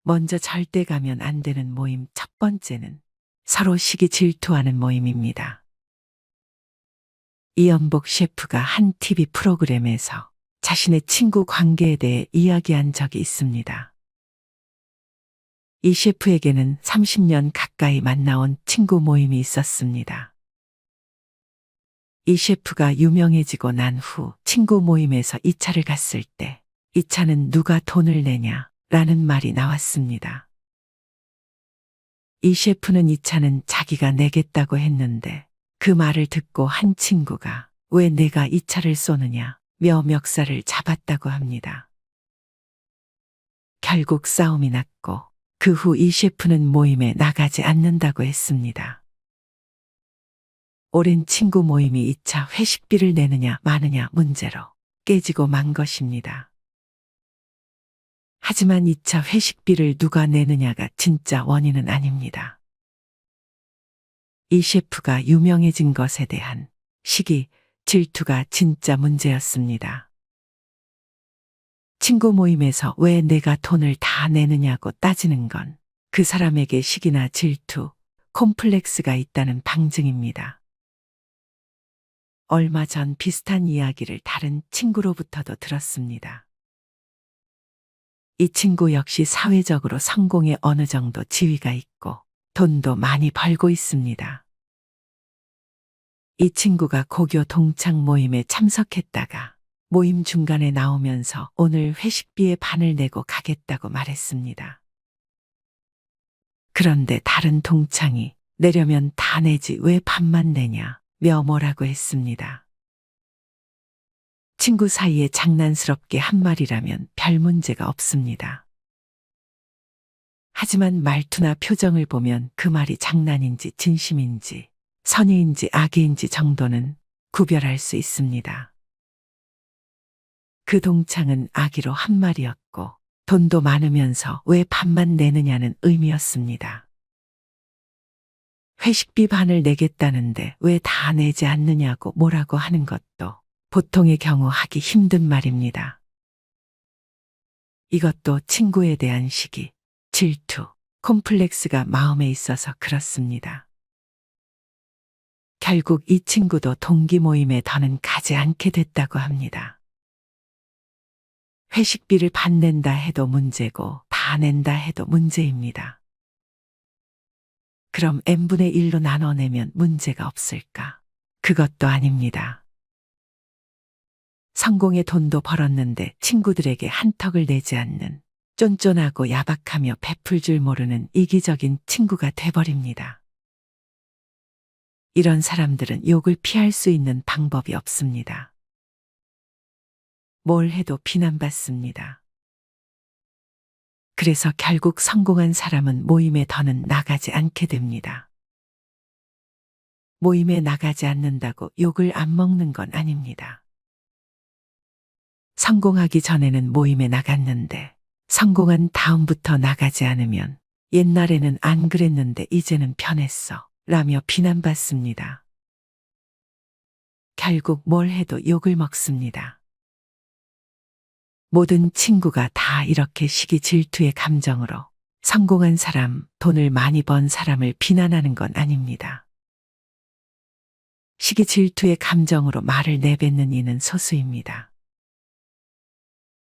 먼저 절대 가면 안 되는 모임 첫 번째는 서로 시기 질투하는 모임입니다. 이연복 셰프가 한 TV 프로그램에서 자신의 친구 관계에 대해 이야기한 적이 있습니다. 이 셰프에게는 30년 가까이 만나온 친구 모임이 있었습니다. 이 셰프가 유명해지고 난 후 친구 모임에서 2차를 갔을 때 이 차는 누가 돈을 내냐? 라는 말이 나왔습니다. 이 셰프는 이 차는 자기가 내겠다고 했는데 그 말을 듣고 한 친구가 왜 내가 이 차를 쏘느냐 며 멱살을 잡았다고 합니다. 결국 싸움이 났고 그 후 이 셰프는 모임에 나가지 않는다고 했습니다. 오랜 친구 모임이 2차 회식비를 내느냐 마느냐 문제로 깨지고 만 것입니다. 하지만 2차 회식비를 누가 내느냐가 진짜 원인은 아닙니다. 이 셰프가 유명해진 것에 대한 시기, 질투가 진짜 문제였습니다. 친구 모임에서 왜 내가 돈을 다 내느냐고 따지는 건 그 사람에게 시기나 질투, 콤플렉스가 있다는 방증입니다. 얼마 전 비슷한 이야기를 다른 친구로부터도 들었습니다. 이 친구 역시 사회적으로 성공에 어느 정도 지위가 있고 돈도 많이 벌고 있습니다. 이 친구가 고교 동창 모임에 참석했다가 모임 중간에 나오면서 오늘 회식비의 반을 내고 가겠다고 말했습니다. 그런데 다른 동창이 내려면 다 내지 왜 반만 내냐 며 뭐라고 했습니다. 친구 사이에 장난스럽게 한 말이라면 별 문제가 없습니다. 하지만 말투나 표정을 보면 그 말이 장난인지 진심인지 선의인지 악의인지 정도는 구별할 수 있습니다. 그 동창은 악의로 한 말이었고 돈도 많으면서 왜 반만 내느냐는 의미였습니다. 회식비 반을 내겠다는데 왜 다 내지 않느냐고 뭐라고 하는 것도 보통의 경우 하기 힘든 말입니다. 이것도 친구에 대한 시기, 질투, 콤플렉스가 마음에 있어서 그렇습니다. 결국 이 친구도 동기 모임에 더는 가지 않게 됐다고 합니다. 회식비를 반 낸다 해도 문제고 다 낸다 해도 문제입니다. 그럼 n분의 1로 나눠내면 문제가 없을까? 그것도 아닙니다. 성공의 돈도 벌었는데 친구들에게 한턱을 내지 않는 쫀쫀하고 야박하며 베풀 줄 모르는 이기적인 친구가 돼버립니다. 이런 사람들은 욕을 피할 수 있는 방법이 없습니다. 뭘 해도 비난받습니다. 그래서 결국 성공한 사람은 모임에 더는 나가지 않게 됩니다. 모임에 나가지 않는다고 욕을 안 먹는 건 아닙니다. 성공하기 전에는 모임에 나갔는데 성공한 다음부터 나가지 않으면 옛날에는 안 그랬는데 이제는 변했어 라며 비난받습니다. 결국 뭘 해도 욕을 먹습니다. 모든 친구가 다 이렇게 시기 질투의 감정으로 성공한 사람, 돈을 많이 번 사람을 비난하는 건 아닙니다. 시기 질투의 감정으로 말을 내뱉는 이는 소수입니다.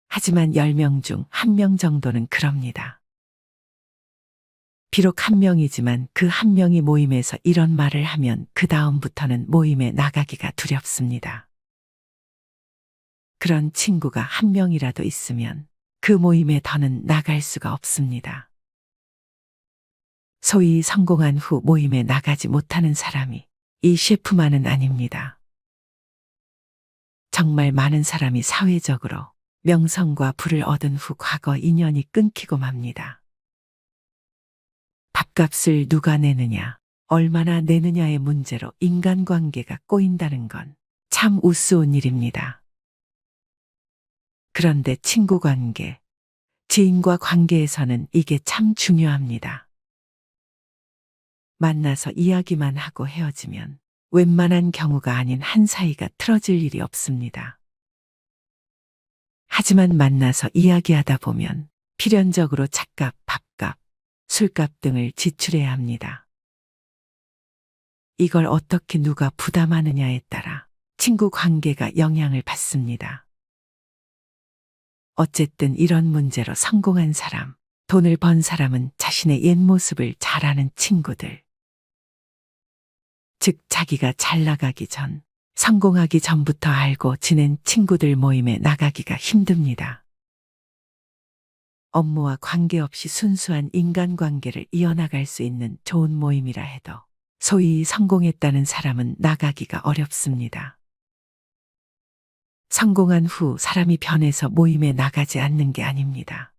하지만 10명 중 1명 정도는 그럽니다. 비록 한 명이지만 그 한 명이 모임에서 이런 말을 하면 그 다음부터는 모임에 나가기가 두렵습니다. 그런 친구가 한 명이라도 있으면 그 모임에 더는 나갈 수가 없습니다. 소위 성공한 후 모임에 나가지 못하는 사람이 이 셰프만은 아닙니다. 정말 많은 사람이 사회적으로 명성과 부를 얻은 후 과거 인연이 끊기고 맙니다. 밥값을 누가 내느냐, 얼마나 내느냐의 문제로 인간관계가 꼬인다는 건 참 우스운 일입니다. 그런데 친구 관계, 지인과 관계에서는 이게 참 중요합니다. 만나서 이야기만 하고 헤어지면 웬만한 경우가 아닌 한 사이가 틀어질 일이 없습니다. 하지만 만나서 이야기하다 보면 필연적으로 차값, 밥값, 술값 등을 지출해야 합니다. 이걸 어떻게 누가 부담하느냐에 따라 친구 관계가 영향을 받습니다. 어쨌든 이런 문제로 성공한 사람, 돈을 번 사람은 자신의 옛 모습을 잘 아는 친구들, 즉 자기가 잘 나가기 전, 성공하기 전부터 알고 지낸 친구들 모임에 나가기가 힘듭니다. 업무와 관계없이 순수한 인간관계를 이어나갈 수 있는 좋은 모임이라 해도 소위 성공했다는 사람은 나가기가 어렵습니다. 성공한 후 사람이 변해서 모임에 나가지 않는 게 아닙니다.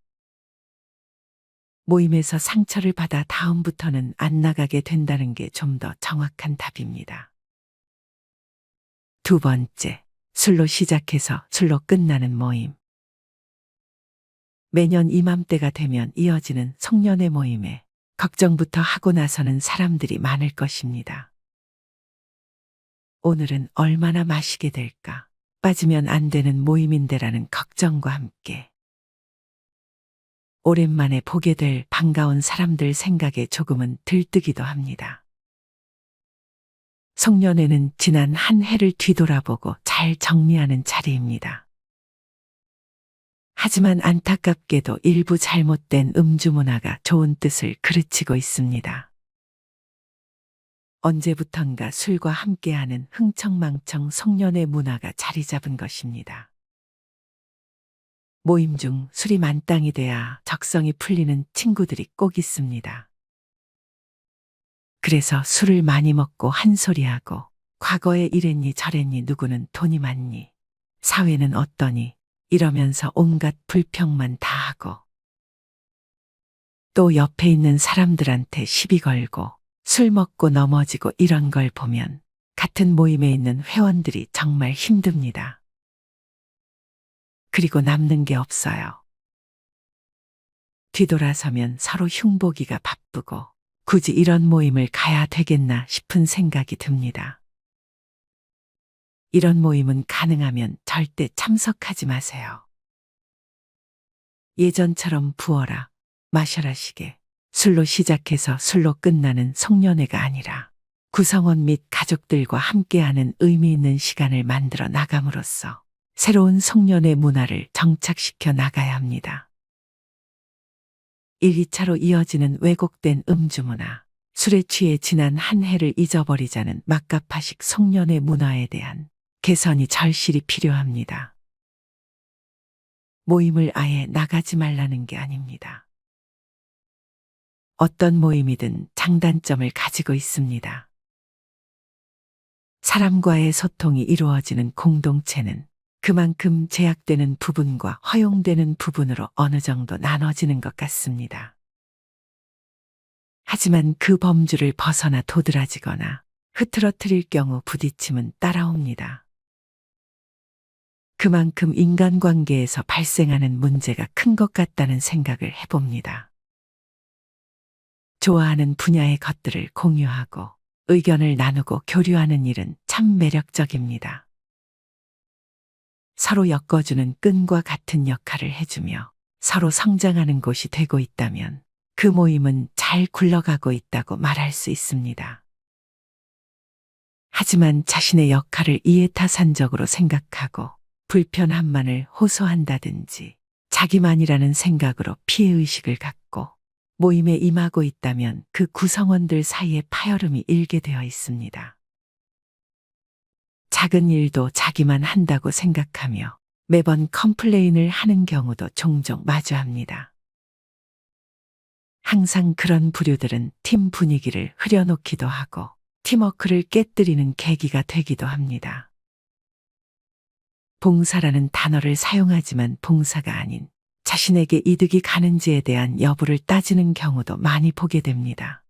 모임에서 상처를 받아 다음부터는 안 나가게 된다는 게 좀 더 정확한 답입니다. 두 번째, 술로 시작해서 술로 끝나는 모임. 매년 이맘때가 되면 이어지는 송년회 모임에 걱정부터 하고 나서는 사람들이 많을 것입니다. 오늘은 얼마나 마시게 될까? 빠지면 안 되는 모임인데라는 걱정과 함께 오랜만에 보게 될 반가운 사람들 생각에 조금은 들뜨기도 합니다. 송년회는 지난 한 해를 뒤돌아보고 잘 정리하는 자리입니다. 하지만 안타깝게도 일부 잘못된 음주 문화가 좋은 뜻을 그르치고 있습니다. 언제부턴가 술과 함께하는 흥청망청 송년회 문화가 자리 잡은 것입니다. 모임 중 술이 만땅이 돼야 적성이 풀리는 친구들이 꼭 있습니다. 그래서 술을 많이 먹고 한 소리하고 과거에 이랬니 저랬니 누구는 돈이 많니 사회는 어떠니 이러면서 온갖 불평만 다 하고 또 옆에 있는 사람들한테 시비 걸고 술 먹고 넘어지고 이런 걸 보면 같은 모임에 있는 회원들이 정말 힘듭니다. 그리고 남는 게 없어요. 뒤돌아서면 서로 흉보기가 바쁘고 굳이 이런 모임을 가야 되겠나 싶은 생각이 듭니다. 이런 모임은 가능하면 절대 참석하지 마세요. 예전처럼 부어라, 마셔라식의 술로 시작해서 술로 끝나는 송년회가 아니라 구성원 및 가족들과 함께하는 의미 있는 시간을 만들어 나감으로써 새로운 송년회 문화를 정착시켜 나가야 합니다. 1, 2차로 이어지는 왜곡된 음주 문화, 술에 취해 지난 한 해를 잊어버리자는 막가파식 송년회 문화에 대한 개선이 절실히 필요합니다. 모임을 아예 나가지 말라는 게 아닙니다. 어떤 모임이든 장단점을 가지고 있습니다. 사람과의 소통이 이루어지는 공동체는 그만큼 제약되는 부분과 허용되는 부분으로 어느 정도 나눠지는 것 같습니다. 하지만 그 범주를 벗어나 도드라지거나 흐트러뜨릴 경우 부딪힘은 따라옵니다. 그만큼 인간관계에서 발생하는 문제가 큰 것 같다는 생각을 해봅니다. 좋아하는 분야의 것들을 공유하고 의견을 나누고 교류하는 일은 참 매력적입니다. 서로 엮어주는 끈과 같은 역할을 해주며 서로 성장하는 곳이 되고 있다면 그 모임은 잘 굴러가고 있다고 말할 수 있습니다. 하지만 자신의 역할을 이해타산적으로 생각하고 불편함만을 호소한다든지 자기만이라는 생각으로 피해의식을 갖고 모임에 임하고 있다면 그 구성원들 사이에 파열음이 일게 되어 있습니다. 작은 일도 자기만 한다고 생각하며 매번 컴플레인을 하는 경우도 종종 마주합니다. 항상 그런 부류들은 팀 분위기를 흐려놓기도 하고 팀워크를 깨뜨리는 계기가 되기도 합니다. 봉사라는 단어를 사용하지만 봉사가 아닌 자신에게 이득이 가는지에 대한 여부를 따지는 경우도 많이 보게 됩니다.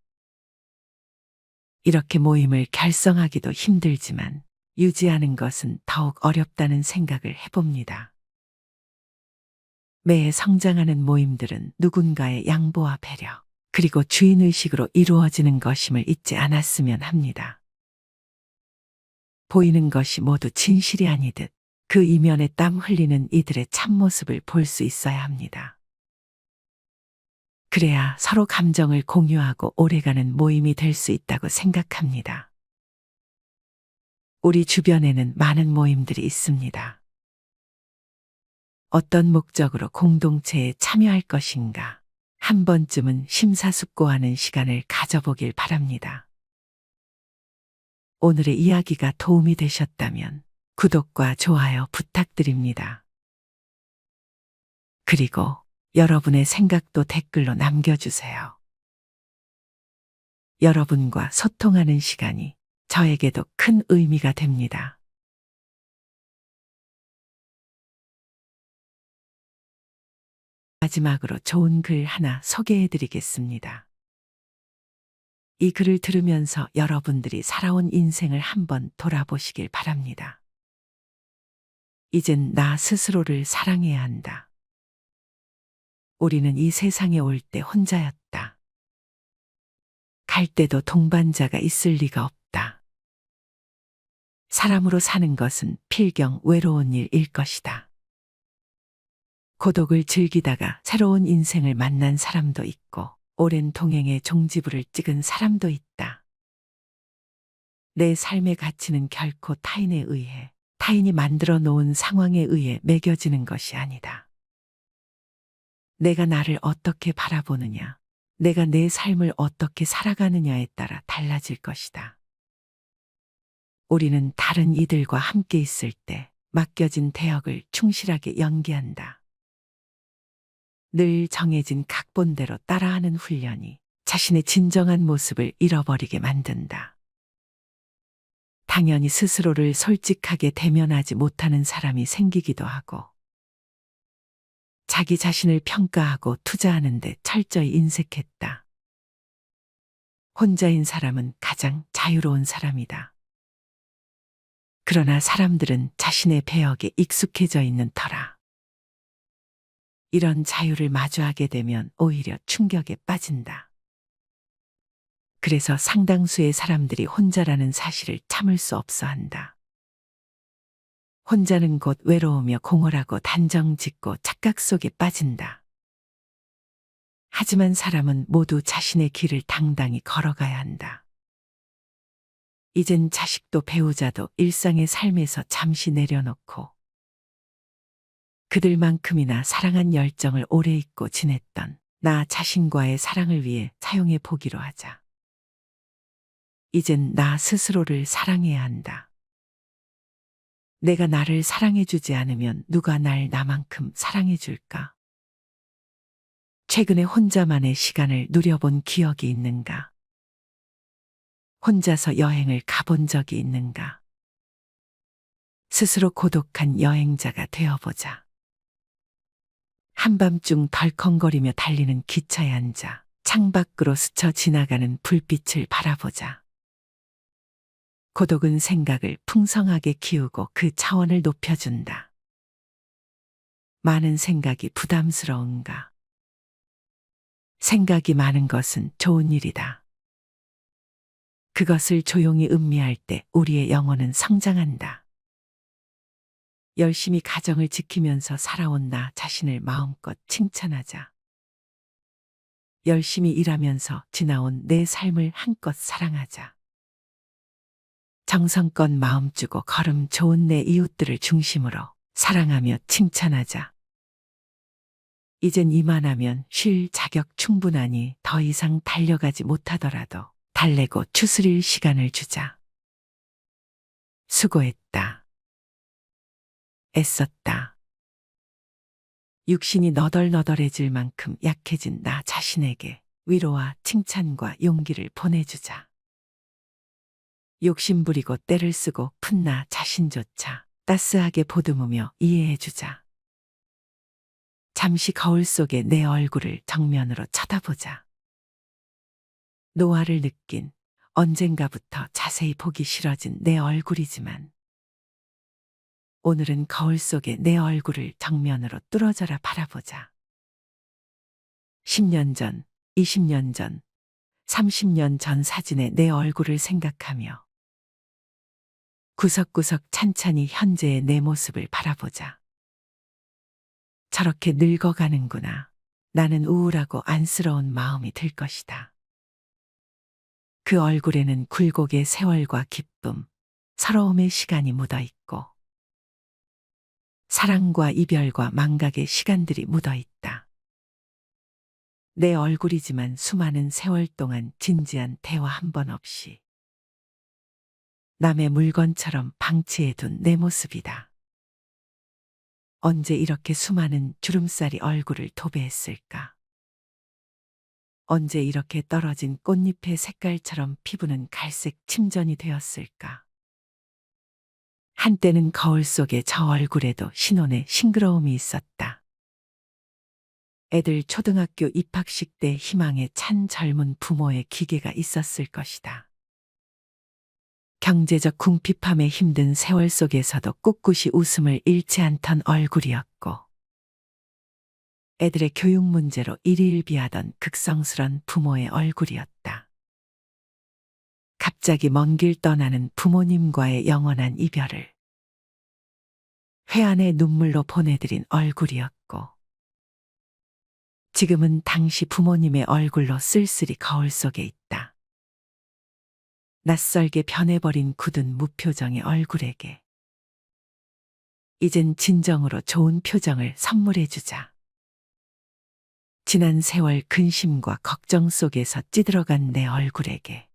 이렇게 모임을 결성하기도 힘들지만 유지하는 것은 더욱 어렵다는 생각을 해봅니다. 매해 성장하는 모임들은 누군가의 양보와 배려, 그리고 주인의식으로 이루어지는 것임을 잊지 않았으면 합니다. 보이는 것이 모두 진실이 아니듯 그 이면에 땀 흘리는 이들의 참모습을 볼 수 있어야 합니다. 그래야 서로 감정을 공유하고 오래가는 모임이 될 수 있다고 생각합니다. 우리 주변에는 많은 모임들이 있습니다. 어떤 목적으로 공동체에 참여할 것인가 한 번쯤은 심사숙고하는 시간을 가져보길 바랍니다. 오늘의 이야기가 도움이 되셨다면 구독과 좋아요 부탁드립니다. 그리고 여러분의 생각도 댓글로 남겨주세요. 여러분과 소통하는 시간이 저에게도 큰 의미가 됩니다. 마지막으로 좋은 글 하나 소개해 드리겠습니다. 이 글을 들으면서 여러분들이 살아온 인생을 한번 돌아보시길 바랍니다. 이젠 나 스스로를 사랑해야 한다. 우리는 이 세상에 올 때 혼자였다. 갈 때도 동반자가 있을 리가 없다. 사람으로 사는 것은 필경 외로운 일일 것이다. 고독을 즐기다가 새로운 인생을 만난 사람도 있고 오랜 동행의 종지부를 찍은 사람도 있다. 내 삶의 가치는 결코 타인에 의해, 타인이 만들어 놓은 상황에 의해 매겨지는 것이 아니다. 내가 나를 어떻게 바라보느냐, 내가 내 삶을 어떻게 살아가느냐에 따라 달라질 것이다. 우리는 다른 이들과 함께 있을 때 맡겨진 대역을 충실하게 연기한다. 늘 정해진 각본대로 따라하는 훈련이 자신의 진정한 모습을 잃어버리게 만든다. 당연히 스스로를 솔직하게 대면하지 못하는 사람이 생기기도 하고 자기 자신을 평가하고 투자하는 데 철저히 인색했다. 혼자인 사람은 가장 자유로운 사람이다. 그러나 사람들은 자신의 배역에 익숙해져 있는 터라 이런 자유를 마주하게 되면 오히려 충격에 빠진다. 그래서 상당수의 사람들이 혼자라는 사실을 참을 수 없어 한다. 혼자는 곧 외로우며 공허하고 단정짓고 착각 속에 빠진다. 하지만 사람은 모두 자신의 길을 당당히 걸어가야 한다. 이젠 자식도 배우자도 일상의 삶에서 잠시 내려놓고 그들만큼이나 사랑한 열정을 오래 잊고 지냈던 나 자신과의 사랑을 위해 사용해 보기로 하자. 이젠 나 스스로를 사랑해야 한다. 내가 나를 사랑해주지 않으면 누가 날 나만큼 사랑해줄까? 최근에 혼자만의 시간을 누려본 기억이 있는가? 혼자서 여행을 가본 적이 있는가? 스스로 고독한 여행자가 되어보자. 한밤중 덜컹거리며 달리는 기차에 앉아 창밖으로 스쳐 지나가는 불빛을 바라보자. 고독은 생각을 풍성하게 키우고 그 차원을 높여준다. 많은 생각이 부담스러운가? 생각이 많은 것은 좋은 일이다. 그것을 조용히 음미할 때 우리의 영혼은 성장한다. 열심히 가정을 지키면서 살아온 나 자신을 마음껏 칭찬하자. 열심히 일하면서 지나온 내 삶을 한껏 사랑하자. 정성껏 마음 주고 걸음 좋은 내 이웃들을 중심으로 사랑하며 칭찬하자. 이젠 이만하면 쉴 자격 충분하니 더 이상 달려가지 못하더라도 달래고 추스릴 시간을 주자. 수고했다. 애썼다. 육신이 너덜너덜해질 만큼 약해진 나 자신에게 위로와 칭찬과 용기를 보내주자. 욕심부리고 때를 쓰고 푼 나 자신조차 따스하게 보듬으며 이해해주자. 잠시 거울 속에 내 얼굴을 정면으로 쳐다보자. 노화를 느낀 언젠가부터 자세히 보기 싫어진 내 얼굴이지만 오늘은 거울 속에 내 얼굴을 정면으로 뚫어져라 바라보자. 10년 전, 20년 전, 30년 전 사진의 내 얼굴을 생각하며 구석구석 찬찬히 현재의 내 모습을 바라보자. 저렇게 늙어가는구나. 나는 우울하고 안쓰러운 마음이 들 것이다. 그 얼굴에는 굴곡의 세월과 기쁨, 서러움의 시간이 묻어 있고 사랑과 이별과 망각의 시간들이 묻어 있다. 내 얼굴이지만 수많은 세월 동안 진지한 대화 한 번 없이 남의 물건처럼 방치해둔 내 모습이다. 언제 이렇게 수많은 주름살이 얼굴을 도배했을까? 언제 이렇게 떨어진 꽃잎의 색깔처럼 피부는 갈색 침전이 되었을까? 한때는 거울 속에 저 얼굴에도 신혼의 싱그러움이 있었다. 애들 초등학교 입학식 때 희망에 찬 젊은 부모의 기계가 있었을 것이다. 경제적 궁핍함에 힘든 세월 속에서도 꿋꿋이 웃음을 잃지 않던 얼굴이었고 애들의 교육 문제로 일희일비하던 극성스런 부모의 얼굴이었다. 갑자기 먼 길 떠나는 부모님과의 영원한 이별을 회한의 눈물로 보내드린 얼굴이었고 지금은 당시 부모님의 얼굴로 쓸쓸히 거울 속에 있다. 낯설게 변해버린 굳은 무표정의 얼굴에게 이젠 진정으로 좋은 표정을 선물해주자. 지난 세월 근심과 걱정 속에서 찌들어간 내 얼굴에게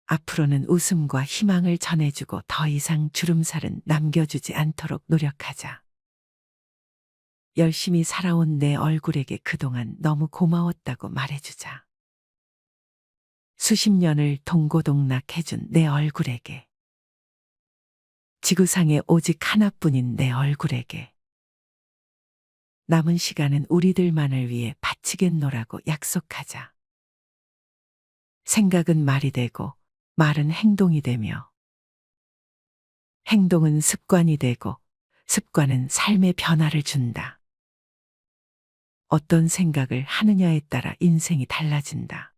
앞으로는 웃음과 희망을 전해주고 더 이상 주름살은 남겨주지 않도록 노력하자. 열심히 살아온 내 얼굴에게 그동안 너무 고마웠다고 말해주자. 수십 년을 동고동락해준 내 얼굴에게 지구상에 오직 하나뿐인 내 얼굴에게 남은 시간은 우리들만을 위해 바치겠노라고 약속하자. 생각은 말이 되고 말은 행동이 되며 행동은 습관이 되고 습관은 삶의 변화를 준다. 어떤 생각을 하느냐에 따라 인생이 달라진다.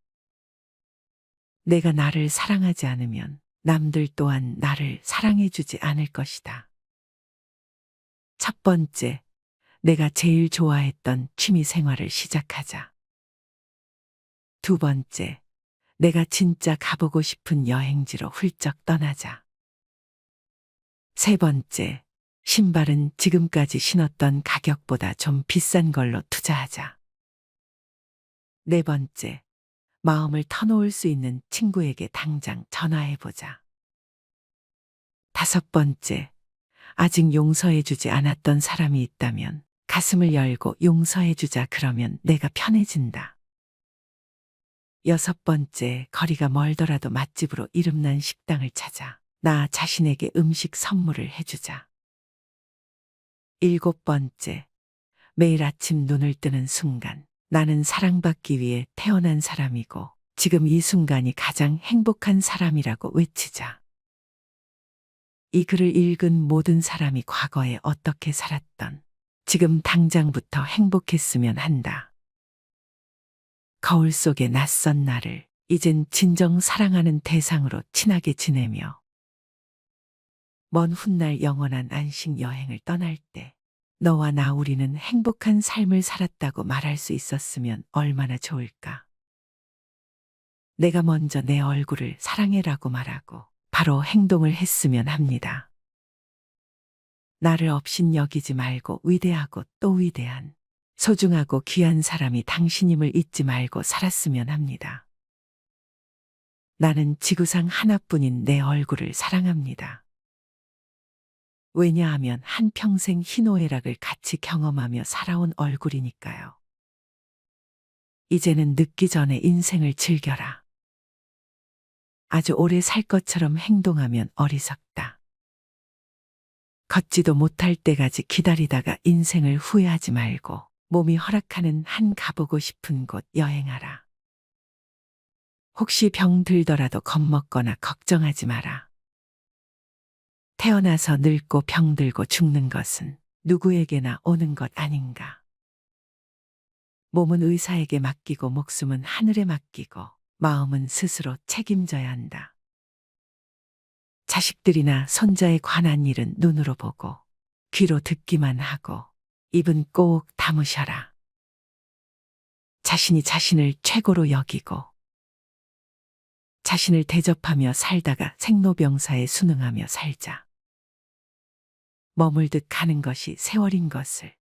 내가 나를 사랑하지 않으면 남들 또한 나를 사랑해주지 않을 것이다. 첫 번째, 내가 제일 좋아했던 취미 생활을 시작하자. 두 번째, 내가 진짜 가보고 싶은 여행지로 훌쩍 떠나자. 세 번째, 신발은 지금까지 신었던 가격보다 좀 비싼 걸로 투자하자. 네 번째, 마음을 터놓을 수 있는 친구에게 당장 전화해보자. 다섯 번째, 아직 용서해주지 않았던 사람이 있다면 가슴을 열고 용서해주자. 그러면 내가 편해진다. 여섯 번째, 거리가 멀더라도 맛집으로 이름난 식당을 찾아 나 자신에게 음식 선물을 해주자. 일곱 번째, 매일 아침 눈을 뜨는 순간 나는 사랑받기 위해 태어난 사람이고 지금 이 순간이 가장 행복한 사람이라고 외치자. 이 글을 읽은 모든 사람이 과거에 어떻게 살았던 지금 당장부터 행복했으면 한다. 거울 속의 낯선 나를 이젠 진정 사랑하는 대상으로 친하게 지내며 먼 훗날 영원한 안식 여행을 떠날 때 너와 나 우리는 행복한 삶을 살았다고 말할 수 있었으면 얼마나 좋을까. 내가 먼저 내 얼굴을 사랑해라고 말하고 바로 행동을 했으면 합니다. 나를 업신 여기지 말고 위대하고 또 위대한 소중하고 귀한 사람이 당신임을 잊지 말고 살았으면 합니다. 나는 지구상 하나뿐인 내 얼굴을 사랑합니다. 왜냐하면 한평생 희노애락을 같이 경험하며 살아온 얼굴이니까요. 이제는 늦기 전에 인생을 즐겨라. 아주 오래 살 것처럼 행동하면 어리석다. 걷지도 못할 때까지 기다리다가 인생을 후회하지 말고 몸이 허락하는 한 가보고 싶은 곳 여행하라. 혹시 병 들더라도 겁먹거나 걱정하지 마라. 태어나서 늙고 병들고 죽는 것은 누구에게나 오는 것 아닌가. 몸은 의사에게 맡기고 목숨은 하늘에 맡기고 마음은 스스로 책임져야 한다. 자식들이나 손자에 관한 일은 눈으로 보고 귀로 듣기만 하고 입은 꼭 다무셔라. 자신이 자신을 최고로 여기고 자신을 대접하며 살다가 생로병사에 순응하며 살자. 머물듯 가는 것이 세월인 것을